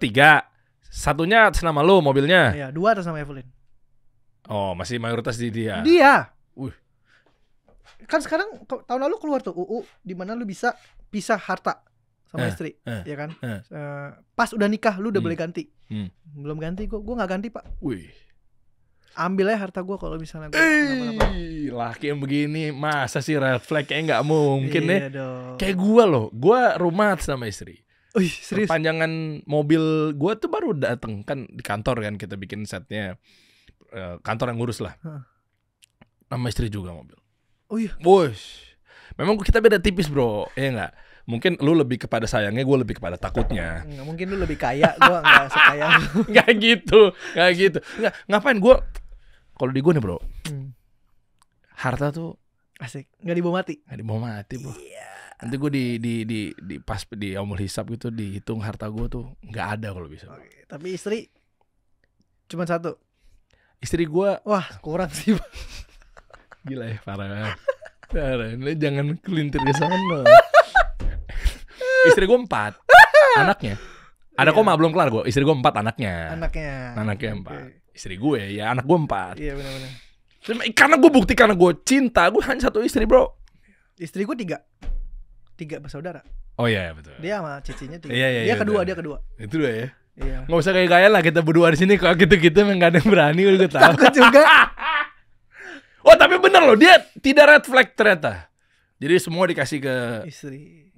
Satunya atas nama lo mobilnya. Iya, 2 atas nama Evelyn. Masih mayoritas di dia. Kan sekarang tahun lalu keluar tuh UU di mana lu bisa pisah harta sama istri, ya kan? Pas udah nikah lu udah boleh ganti. Belum ganti, gue nggak ganti pak. Ambil aja harta gue kalau misalnya gue kenapa-napa. Laki yang begini masa sih red flag, kayak nggak mungkin dong. Kayak gue loh, gue rumah atas nama istri. Serius? Perpanjangan mobil gue tuh baru dateng kan di kantor kan, kita bikin setnya, kantor yang ngurus lah. Nama istri juga mobil. Memang kita beda tipis bro, nggak? Mungkin lu lebih kepada sayangnya, gue lebih kepada takutnya. Mungkin lu lebih kaya, gue nggak sekaya lu. Nggak gitu. Nggak, ngapain gue? Kalau di gue nih bro, harta tuh asik, nggak dibawa mati. Nggak dibawa mati bro. Nanti gue di pas di aumul hisab gitu dihitung harta gue tuh nggak ada kalau bisa. Tapi istri cuma 1. Istri gue, wah kurang sih. Gila ya, parah. Ini jangan kelintir ke sana. Istri gue 4 anaknya. Ada koma belum kelar gue. Istri gue 4 anaknya. Anaknya 4. Istri gue ya anak gue 4. Iya benar-benar. Karena gue bukti, karena gue cinta, gue hanya 1 istri bro. Istri gue 3 bersaudara. Oh iya betul. Dia sama cicinya 3. Iya, dia kedua. Itu 2 ya. Iya. Nggak usah kayak gaya lah kita berdua di sini, kalau gitu emang gak ada yang berani, gue tahu. Takut juga. Tapi bener loh, dia tidak red flag ternyata. Jadi semua dikasih ke istri.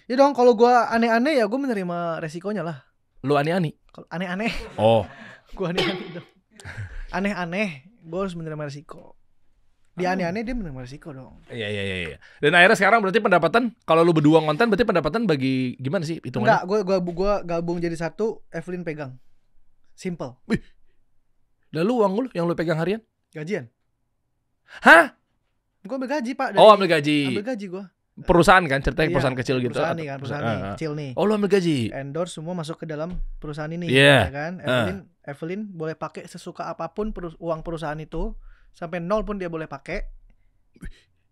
Ya dong, kalau gue aneh-aneh ya gue menerima resikonya lah. Lu aneh-aneh? Kalau aneh-aneh. Gue aneh-aneh dong. Aneh-aneh, gue harus menerima resiko. Dia aneh-aneh, dia menerima resiko dong. Iya. Dan akhirnya sekarang berarti pendapatan, kalau lu berdua ngonten berarti pendapatan bagi gimana sih hitungannya? Enggak, gue gabung jadi 1, Evelyn pegang. Simple. Lalu uang lu yang lu pegang harian? Gajian. Hah? Gue ambil gaji pak. Ambil gaji. Ambil gaji gue. Perusahaan kan, ceritanya perusahaan kecil gitu. Perusahaan kecil nih. Lu ambil gaji. Endorse semua masuk ke dalam perusahaan ini, ya kan? Evelyn boleh pakai sesuka apapun uang perusahaan itu, sampai 0 pun dia boleh pakai.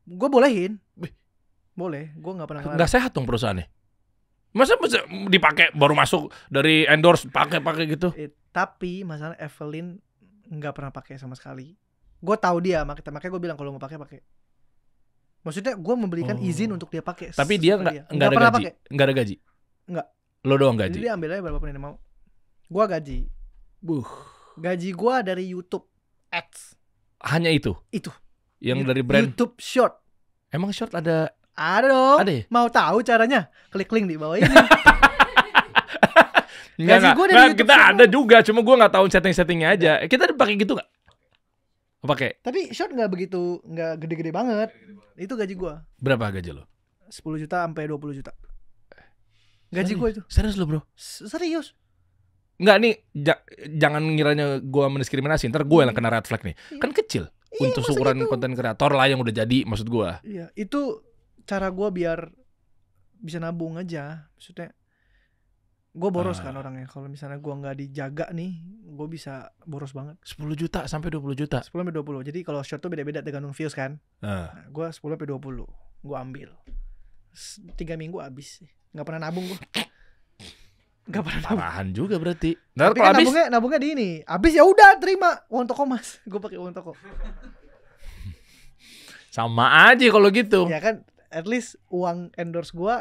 Gue bolehin. Boleh, gue nggak pernah. Nggak sehat dong perusahaannya. Masa dipakai baru masuk dari endorse pakai gitu? Tapi masalah Evelyn nggak pernah pakai sama sekali. Gue tahu dia, makanya gue bilang kalau mau pakai. Maksudnya gue memberikan izin untuk dia pakai. Tapi dia nggak ada gaji. Nggak ada gaji. Nggak. Lo doang gaji. Jadi dia ambil aja berapapun yang mau. Gue gaji. Gaji gue dari YouTube Ads. Hanya itu. Yang dari brand. YouTube Short. Emang Short ada? Ada dong. Ada ya? Mau tahu caranya? Klik link di bawah ini. Enggak. Kita ada juga, cuma gue nggak tahu setting-settingnya aja. Kita pakai gitu nggak? Pakai. Tapi Short nggak gede-gede banget. Itu gaji gue. Berapa gaji lo? 10 juta sampai 20 juta. Gaji gue itu. Serius lo bro? Serius. Enggak nih, jangan ngiranya gue mendiskriminasi. Ntar gue yang kena red flag nih. Kan kecil. Untuk ukuran konten kreator lah yang udah jadi, maksud gue. Iya, itu cara gue biar bisa nabung aja. Maksudnya gue boros kan orangnya. Kalau misalnya gue nggak dijaga nih, gue bisa boros banget. 10 juta sampai 20 juta. 10 sampai 20. Jadi kalau short tuh beda-beda tergantung views kan. Nah, gue 10 sampai 20. Gue ambil. 3 minggu habis. Nggak pernah nabung gue. Nggak pernah nabung. Parahan juga berarti. Tapi kan nabungnya di ini. Habis ya udah terima uang toko mas. Gue pakai uang toko. Sama aja kalau gitu. Ya kan, at least uang endorse gue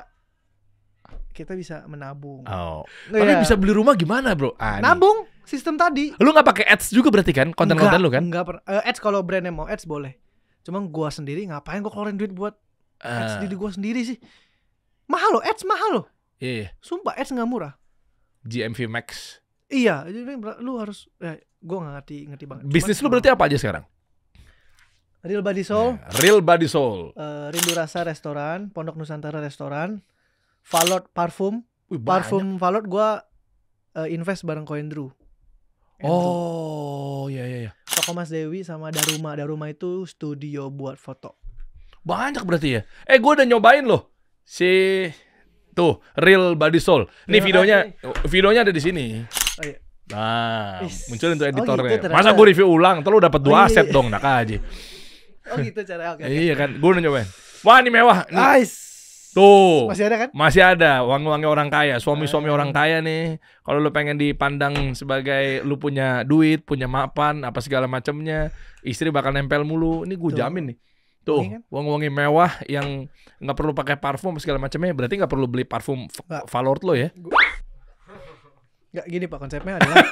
kita bisa menabung. Tapi bisa beli rumah gimana bro? Nabung sistem tadi. Lu nggak pakai ads juga berarti kan konten-konten lu kan? Enggak pernah. Ads kalau brandnya mau ads boleh. Cuma gue sendiri ngapain gue keluarin duit buat ads diri gue sendiri sih? Mahal loh, ads mahal loh. Iya. Sumpah ads nggak murah. GMV Max. Iya, jadi lu harus. Gue nggak ngerti banget. Bisnis lu berarti apa aja sekarang? Real Body Soul. Real Body Soul. Rindu Rasa Restoran, Pondok Nusantara Restoran, Valot Parfum. Parfum Valot gue invest bareng Koendru. Oh, iya. Toko Mas Dewi sama Daruma. Daruma itu studio buat foto. Banyak berarti ya. Gue udah nyobain loh. Tuh, Real Body Soul. Nih videonya ada di sini. Oh iya. Nah, munculin tuh editornya. Gitu, masa gue review ulang, terus lu dapat 2 aset dong, nak aja. Oh gitu cara. Okay. Iya kan, gue udah nyobain. Wah, ini mewah. Nice. Tuh. Masih ada kan? Masih ada, uang-uangnya orang kaya, suami-suami orang kaya nih. Kalau lu pengen dipandang sebagai lu punya duit, punya mapan, apa segala macamnya, istri bakal nempel mulu. Ini gue jamin nih. Tuh, uang-uangnya mewah yang nggak perlu pakai parfum segala macamnya. Berarti nggak perlu beli parfum Valort lo ya? Nggak gini pak, konsepnya adalah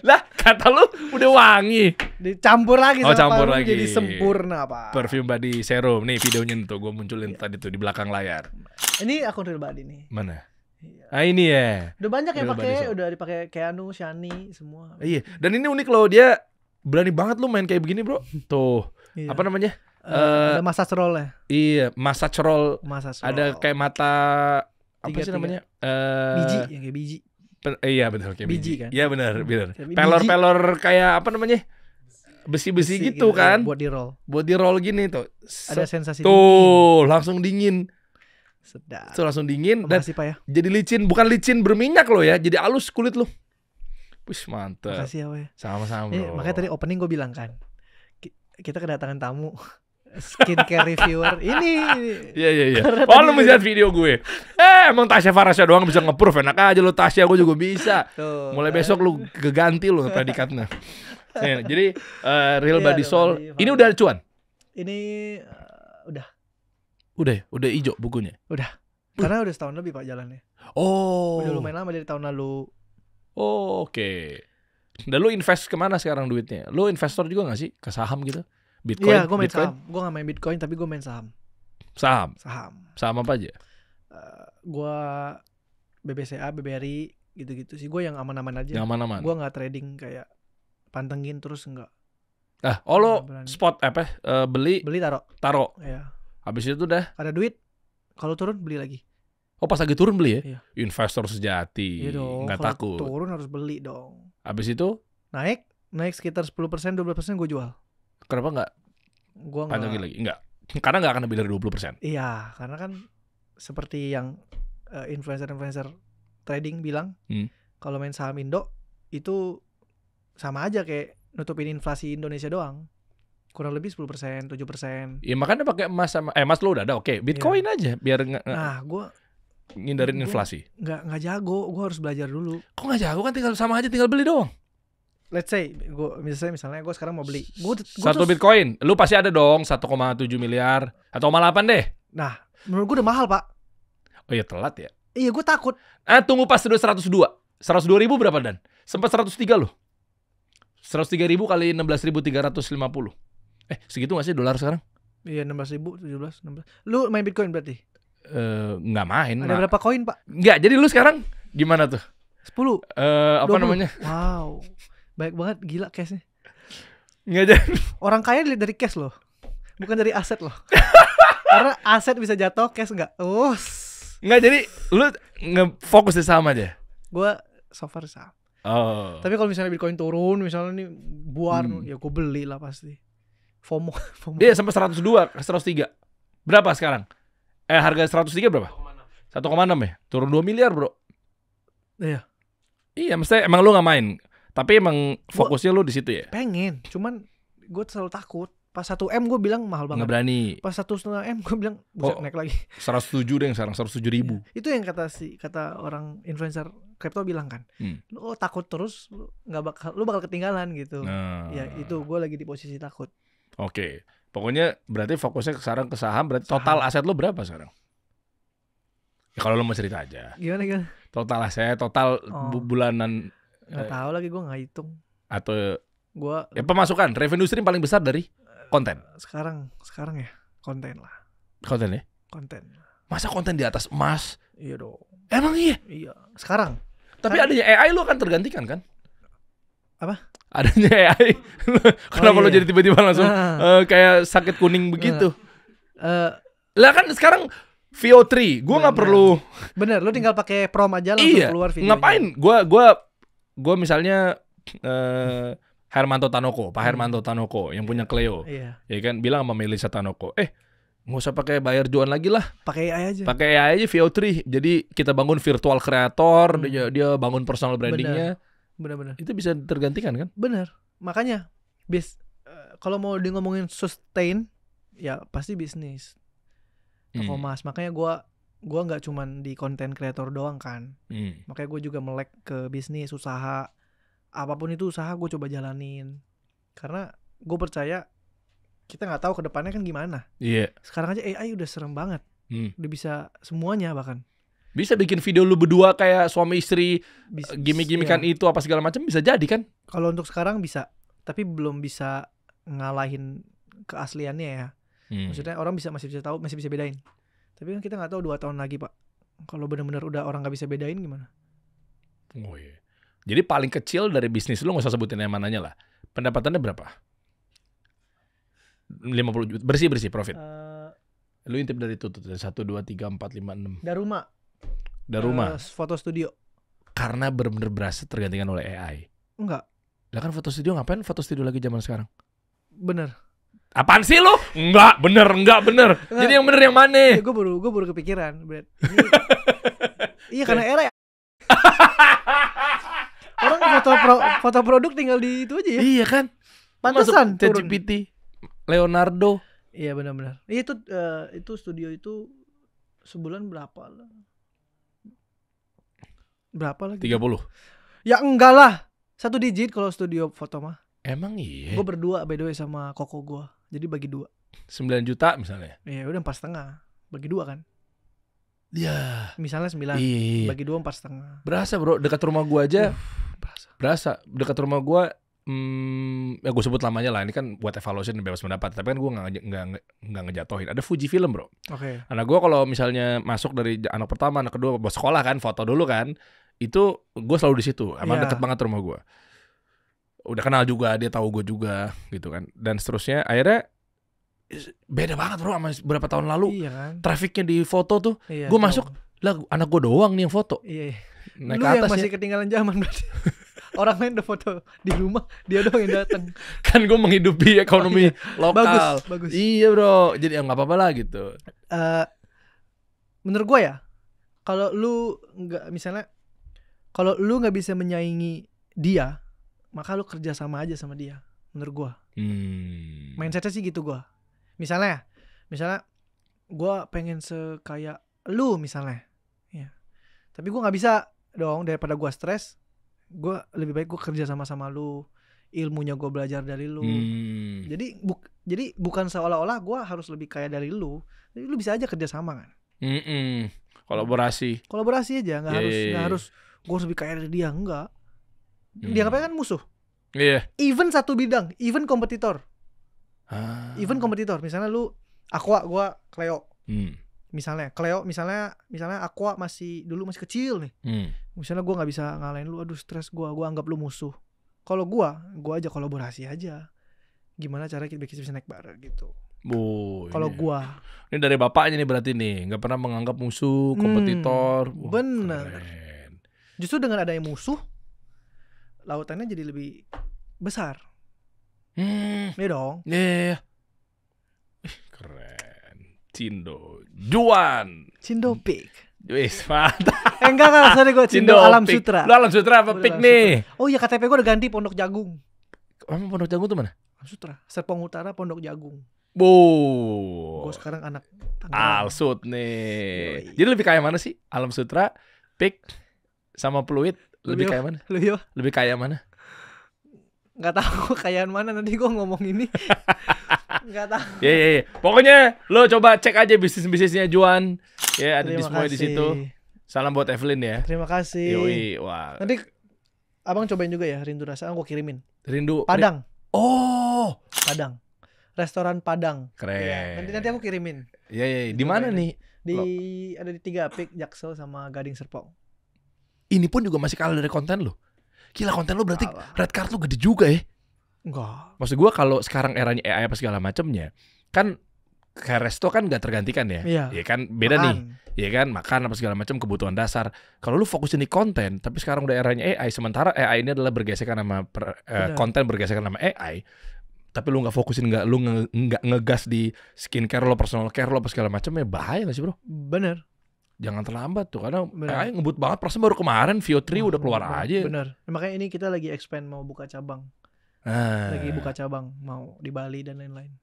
lah kata lu udah wangi, dicampur lagi sama campur parfum lagi. Jadi sempurna pak. Perfume body serum. Nih videonya tuh gue munculin tadi tuh di belakang layar. Ini akun Real Body nih. Mana? Ini ya. Udah banyak yang pakai, udah dipakai Keanu, Shani semua. Iya. Dan ini unik loh, dia berani banget lu main kayak begini bro. Tuh. Iya. Apa namanya? Ada massage roll ya. Iya, massage roll. Ada kayak mata apa sih namanya? Biji, yang kayak biji. Iya benar kayak biji kan. Iya benar. Pelor-pelor kayak apa namanya? Besi-besi gitu kan. Buat di roll gini tuh. Ada sensasi tuh, langsung dingin. Sedap. Tuh langsung dingin. Makasih, dan Pak, ya. Jadi licin, bukan licin berminyak loh ya. Jadi halus kulit lo. Wih, mantap. Makasih ya, Pak. Sama-sama, bro. Makanya tadi opening gue bilang kan, kita kedatangan tamu skincare reviewer ini. Iya. Oh, lu mesti lihat video gue. Emang Tasya Farasya doang bisa nge-proof. Enak aja lu Tasya, gue juga bisa. Tuh, mulai besok lu keganti lu predikatnya. Jadi Real Body Soul ini udah cuan? Ini udah. Udah hijau bukunya? Udah. Karena udah setahun lebih Pak jalannya. Oh. Udah lumayan lama dari tahun lalu. Oh, oke. Dan lu invest kemana sekarang duitnya? Lu investor juga gak sih? Ke saham gitu? Bitcoin? Iya, gue main saham. Gue gak main Bitcoin, tapi gue main saham. Saham apa aja? Gue BBCA, BBRI, gitu-gitu sih. Gue yang aman-aman aja. Yang aman-aman. Gue gak trading kayak pantengin terus enggak. Lo spot beli taruh. Iya. Habis itu udah ada duit, kalau turun beli lagi. Oh, pas lagi turun beli ya? Iya. Investor sejati. Iya dong. Nggak takut. Turun harus beli dong. Habis itu naik sekitar 10%, 12% gue jual. Kenapa nggak? Gue pantengin lagi. Enggak. Karena nggak akan lebih dari 20%. Iya, karena kan seperti yang influencer trading bilang, kalau main saham Indo itu sama aja kayak nutupin inflasi Indonesia doang. Kurang lebih 10%, 7%. Ya makanya pakai emas sama emas lo udah ada, oke. Bitcoin aja biar Nah, gue ngindarin inflasi? Nggak jago, gue harus belajar dulu. Kok nggak jago kan tinggal sama aja tinggal beli doang. Let's say misalnya gue sekarang mau beli. Satu Bitcoin, lu pasti ada dong 1,7 miliar atau 1,8 deh. Nah, menurut gue udah mahal, Pak. Oh iya telat ya. Iya, gue takut. Tunggu pas udah 102 ribu berapa Dan? Sempat 103 loh. 103 ribu kali 16.350. Segitu gak sih dolar sekarang? Iya 16.000, 17, 16. Lu main Bitcoin berarti? Nggak main. Ada berapa koin, Pak? Nggak, jadi lu sekarang gimana tuh? 10. Apa 20. namanya? Wow. Baik banget, gila cashnya. Nggak jadi. Orang kaya dilihat dari cash loh, bukan dari aset loh. Karena aset bisa jatuh, cash nggak. Nggak, jadi lu nge-fokus di saham aja? Gue so far saham. Tapi kalau misalnya Bitcoin turun, misalnya nih buar, ya gue beli lah pasti. FOMO. Dia sampai 102, 103. Berapa sekarang? Harga 103 berapa? 1,6 ya? Turun 2 miliar, bro. Iya. Iya, mesti emang lu nggak main. Tapi emang fokusnya lu di situ ya? Pengen, cuman gue selalu takut. Pas 1M gue bilang mahal banget. Nggak berani. Pas 1,5 M gue bilang buset naik lagi. 107 deh sekarang, 107 ribu. Itu yang kata orang influencer kripto bilang kan. Lu takut terus, lu bakal ketinggalan gitu. Ya itu gue lagi di posisi takut. Oke. Pokoknya berarti fokusnya sekarang ke saham. Berarti total aset lu berapa sekarang? Ya kalau lu mau cerita aja. Gimana? Total aset, total bulanan. Nggak tahu lagi, gue nggak hitung. Atau gua pemasukan revenue stream paling besar dari konten. Sekarang ya konten lah. Konten ya? Konten. Masa konten di atas emas? Iya dong. Emang iya? Iya. Sekarang. Tapi adanya AI lu akan tergantikan kan? Apa? Adanya AI. Kenapa lu jadi tiba-tiba langsung kayak sakit kuning begitu? Lah kan sekarang VO3, gue nggak perlu. Bener, lu tinggal pakai prom aja langsung keluar videonya. Ngapain? Gue misalnya Hermanto Tanoko, Pak Hermanto Tanoko yang punya Cleo, ya kan bilang sama Melissa Tanoko, nggak usah pakai bayar jualan lagi lah, pakai AI aja. Pakai AI aja VO3. Jadi kita bangun virtual creator, dia bangun personal brandingnya. Bener. Itu bisa tergantikan kan? Bener. Makanya, kalau mau ngomongin sustain, ya pasti bisnis. Toko emas. Makanya gue nggak cuman di konten kreator doang kan. Makanya gue juga melek ke bisnis, usaha. Apapun itu usaha gue coba jalanin. Karena gue percaya kita nggak tahu ke depannya kan gimana. Iya. Sekarang aja AI udah serem banget. Udah bisa semuanya bahkan. Bisa bikin video lu berdua kayak suami istri, gimmick-gimmickan itu apa segala macam bisa jadi kan? Kalau untuk sekarang bisa, tapi belum bisa ngalahin keasliannya ya. Maksudnya orang masih bisa tahu, masih bisa bedain. Tapi kan kita nggak tahu 2 tahun lagi, Pak. Kalau benar-benar udah orang nggak bisa bedain gimana? Oh iya. Jadi paling kecil dari bisnis lu nggak usah sebutin yang mananya lah. Pendapatannya berapa? 50 juta. Bersih profit. Lu intip dari itu tuh 1, 2, 3, 4, 5, 6. Dari rumah. Foto studio. Karena benar-benar berasa tergantikan oleh AI. Enggak. Lah kan foto studio, ngapain foto studio lagi zaman sekarang? Bener. Apaan sih lu? Enggak bener. Jadi yang bener yang mana? Gue baru kepikiran, Brad. Iya karena era ya. Orang foto produk tinggal di itu aja ya. Iya kan? Pantesan turun. ChatGPT, Leonardo. Iya benar. Itu studio itu sebulan berapa lah? Berapa lagi? 30. Ya enggak lah. 1 digit kalau studio foto mah. Emang iya? Gue berdua by the way sama koko gue. Jadi bagi 2. 9 juta misalnya. Iya udah 4,5. Bagi 2 kan. Iya. Misalnya 9. Iya. Bagi 2 4,5. Berasa bro. Dekat rumah gue aja. Berasa. Dekat rumah gue. Ya gue sebut lamanya lah. Ini kan buat evaluation dan bebas pendapat. Tapi kan gue nggak ngejatohin. Ada Fuji Film bro. Oke. Anak gue kalau misalnya masuk dari anak pertama, anak kedua, bos sekolah kan, foto dulu kan. Itu gue selalu di situ. Emang deket banget rumah gue. Udah kenal juga, dia tahu gue juga gitu kan. Dan seterusnya akhirnya beda banget bro sama beberapa tahun lalu. Iya kan. Trafficnya di foto tuh. Iya, gue masuk, lah anak gue doang nih yang foto. Iya. Naik lu ke atas yang masih ketinggalan zaman berarti. Orang lain udah foto di rumah, dia doang yang datang. Kan gue menghidupi ekonomi lokal. Bagus. Iya bro. Jadi ya nggak apa-apa lah gitu. Menurut gue ya, kalau lu nggak bisa menyaingi dia, maka lu kerja sama aja sama dia. Menurut gue. Mindsetnya sih gitu gue. Misalnya gue pengen sekaya lu misalnya. Ya. Tapi gue nggak bisa dong, daripada gue stres, gue lebih baik gue kerja sama lu, ilmunya gue belajar dari lu. Jadi bukan seolah-olah gue harus lebih kaya dari lu. Jadi lu bisa aja kerja sama kan. Kolaborasi aja, nggak harus gue harus lebih kaya dari dia, enggak. Dia ngapain kan musuh. Even satu bidang, even kompetitor. Misalnya lu Aqua, gue Cleo. Misalnya Aqua dulu masih kecil nih. Misalnya gue nggak bisa ngalahin lu, aduh stres gue anggap lu musuh. Kalau gue aja kolaborasi aja. Gimana cara kita bisa naik bareng gitu. Kalau gue ini dari bapaknya nih berarti nih, nggak pernah menganggap musuh, kompetitor. Bener. Justru dengan adanya musuh, lautannya jadi lebih besar. Iya dong. Iya. Keren. Cindo Peak. Wis, mantap. Enggak, sorry gue Cindo Alam Sutra. Lu Alam Sutra apa Peak nih? Oh iya, KTP gue udah ganti Pondok Jagung. Emang Pondok Jagung tuh mana? Alam Sutra, Serpong Utara, Pondok Jagung. Gue sekarang anak Alsut nih. Jadi lebih kaya mana sih? Alam Sutra, Peak, sama Pluit lebih kaya mana? Lebih kaya mana? Nggak tahu kayaan mana, nanti gue ngomong ini. Nggak tahu. Iya. Pokoknya lo coba cek aja bisnisnya Juan. Ya, ada di semua di situ. Salam buat Evelyn ya. Terima kasih. Yoi, wah. Nanti abang cobain juga ya Rindu Rasa, gue kirimin. Padang. Padang. Restoran Padang. Keren. Ya, nanti aku kirimin. Iya. Di mana nih? Ada di 3 Peak, Jaksel sama Gading Serpong. Ini pun juga masih kalah dari konten lo. Gila, konten lo berarti red card lo gede juga ya. Enggak. Maksud gue kalau sekarang eranya AI apa segala macamnya, kan kayak resto kan gak tergantikan ya. Iya kan, beda nih. Iya kan, makan apa segala macam kebutuhan dasar. Kalau lu fokusin di konten, tapi sekarang udah eranya AI, sementara AI ini adalah bergesekan sama konten bergesekan sama AI. Tapi lu nggak fokusin, lu nggak ngegas di skincare lo, personal care lo, apa segala macamnya, bahaya nggak sih bro? Bener. Jangan terlambat tuh, karena AI ngebut banget. Perasaan baru kemarin Vio 3 udah keluar aja. Bener. Makanya ini kita lagi expand, mau buka cabang. Lagi buka cabang, mau di Bali dan lain-lain.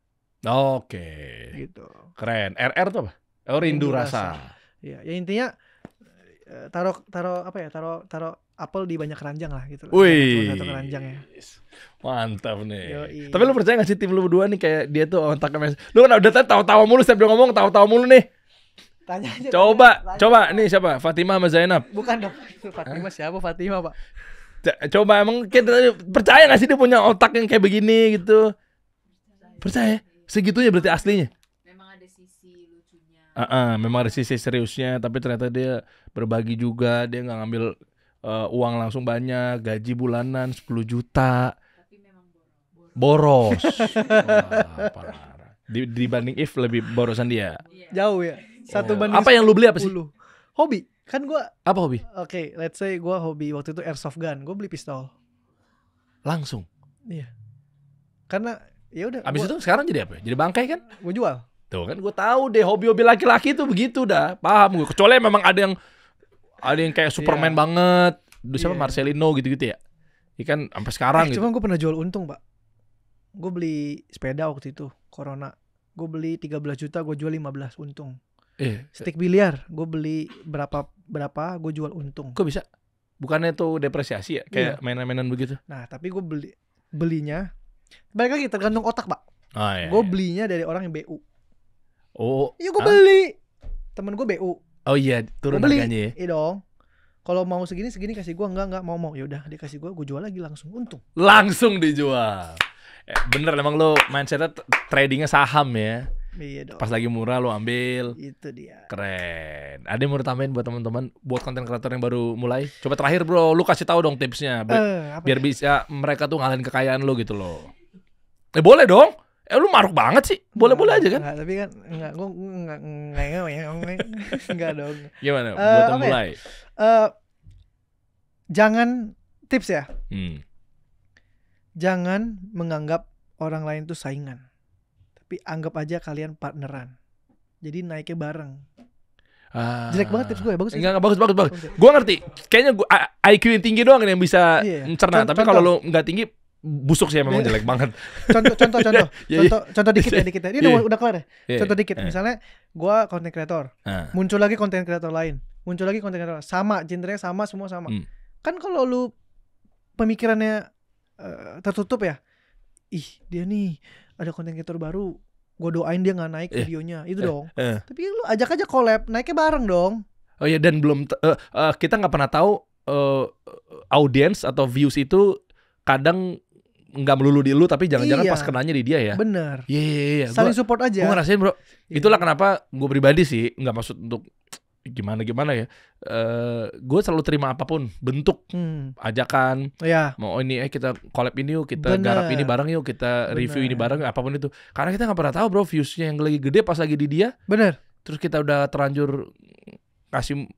Oke. Gitu. Keren. RR tuh apa? Rindu Rasa. Iya, ya intinya taruh apa ya? Taruh apel di banyak keranjang lah gitu. Wih. Satu keranjang ya. Mantap nih. Yoi. Tapi lu percaya gak sih tim lu berdua nih kayak dia tuh otaknya? Lu kan udah tahu-tahu mulu setiap dia ngomong, tahu-tahu mulu nih. Tanya aja. Coba nih siapa? Fatimah sama Zainab. Bukan dong. Fatimah siapa? Fatimah, Pak. Coba emang kita percaya gak sih dia punya otak yang kayak begini gitu? Percaya? Segitunya berarti aslinya. Memang ada sisi lucunya. Memang ada sisi seriusnya, tapi ternyata dia berbagi juga, dia nggak ngambil uang langsung banyak, gaji bulanan 10 juta. Tapi memang boros. Wah, parah. Dibanding If lebih borosan dia. Jauh ya. Banding apa yang lu beli apa sih? Hobi. Kan gua apa hobi? Oke, let's say gua hobi waktu itu airsoft gun. Gua beli pistol. Langsung. Iya. Karena ya udah. Abis itu sekarang jadi apa? Jadi bangkai kan? Gue jual. Tuh kan gue tahu deh hobi-hobi laki-laki tuh begitu dah. Paham gue. Kecuali memang ada yang kayak Superman banget. Siapa Marcelino gitu-gitu ya. Ikan sampai sekarang gitu. Cuma gue pernah jual untung, Pak. Gue beli sepeda waktu itu, Corona. Gue beli 13 juta, gue jual 15 untung. Stick biliar, gue beli berapa gue jual untung. Kok bisa? Bukannya tuh depresiasi ya? Kayak mainan-mainan begitu. Nah, tapi gue belinya balik lagi tergantung otak, Pak. Gue belinya dari orang yang BU. Iya, gue beli. Temen gue BU. Oh iya, turun harganya ya. Iya dong. Kalau mau segini kasih gue, enggak mau. Ya udah, dia kasih gue jual lagi langsung untung. Langsung dijual. Bener emang lo mindsetnya tradingnya saham ya. Iya dong. Pas lagi murah lo ambil. Itu dia. Keren. Ada yang mau tambahin buat teman-teman, buat konten kreator yang baru mulai? Coba terakhir bro, lu kasih tahu dong tipsnya biar bisa mereka tuh ngalahin kekayaan lo gitu loh. Boleh dong. Lu maruk banget sih. Boleh-boleh aja kan? Enggak, tapi kan gue enggak dong. Gimana? Buat mulai. Jangan tips ya. Jangan menganggap orang lain tuh saingan. Tapi anggap aja kalian partneran. Jadi naiknya bareng. Jelek banget tips gue ya, bagus. Enggak bagus. Gue ngerti. Kayaknya IQ yang tinggi doang yang bisa mencerna. Tapi kalau lu nggak tinggi, busuk sih memang jelek banget. Contoh dikit ya. Ini udah kelar ya. Contoh dikit. Misalnya gue konten kreator, muncul lagi konten kreator lain. muncul lagi konten kreator sama, genrenya sama, semua sama. Kan kalau lu pemikirannya tertutup ya, ih dia nih ada konten kreator baru, gue doain dia nggak naik videonya itu dong. Tapi lu ajak aja collab, naiknya bareng dong. Oh ya, dan belum kita nggak pernah tahu audience atau views itu kadang nggak melulu di lu, tapi jangan-jangan pas kenanya di dia ya. Bener. Iya. Saling support aja. Gue ngerasain bro. Itulah kenapa gue pribadi sih nggak maksud untuk gimana ya. Gue selalu terima apapun bentuk ajakan. Mau ini kita collab ini yuk, kita garap ini bareng yuk, kita review ini bareng, apapun itu. Karena kita nggak pernah tahu bro viewsnya yang lagi gede pas lagi di dia. Bener. Terus kita udah terlanjur kasih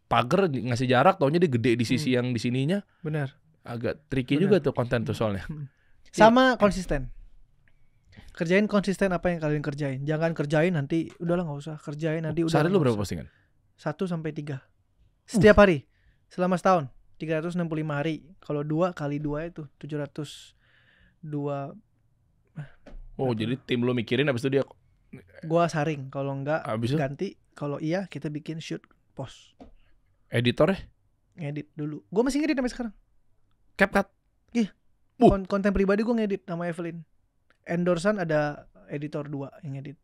pagar, ngasih jarak, taunya dia gede di sisi yang di sininya. Bener. Agak tricky juga tuh konten tuh soalnya. Sama konsisten. Kerjain konsisten apa yang kalian kerjain. Jangan kerjain nanti udahlah nggak usah. Kerjain nanti udah. Sehari lu berapa postingan? 1-3 setiap hari selama setahun, 365 hari. Kalau 2 kali 2 itu 702. Jadi tim lu mikirin abis itu dia gua saring, kalau enggak ganti, kalau iya kita bikin shoot post. Editor ya? Ngedit dulu. Gua masih ngedit sampai sekarang. CapCut. Iya. Konten pribadi gue ngedit nama Evelyn. Endorsan ada editor 2 yang ngedit.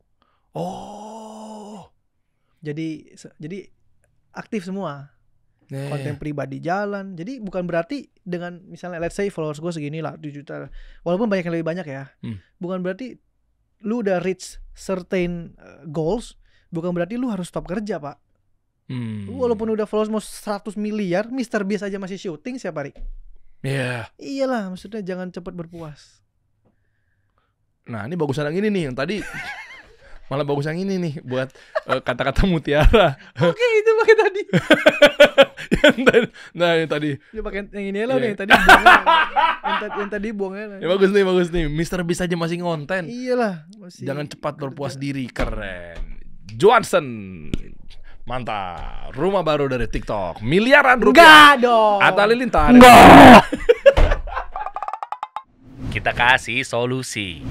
Jadi aktif semua. Konten pribadi jalan. Jadi bukan berarti dengan misalnya let's say followers gue segini lah 7 juta. Walaupun banyak yang lebih banyak ya. Bukan berarti lu udah reach certain goals, bukan berarti lu harus stop kerja, Pak. Lu walaupun udah followers mau 100 miliar, Mr. Beast aja masih syuting setiap hari. Iyalah, maksudnya jangan cepat berpuas. Nah, ini bagusan yang ini nih, yang tadi malah bagus yang ini nih buat kata-kata mutiara. Oke, itu pakai tadi. Yang tadi. Dia pakai yang ini lah, yang tadi buangnya. yang tadi buangnya. Ya bagus nih. Mr. Beast aja masih ngonten. Iyalah, masih. Jangan cepat berpuas diri, keren. Johnson. Mantap. Rumah baru dari TikTok. Miliaran rupiah. Enggak dong. Atta Halilintar. Enggak. Kita kasih solusi.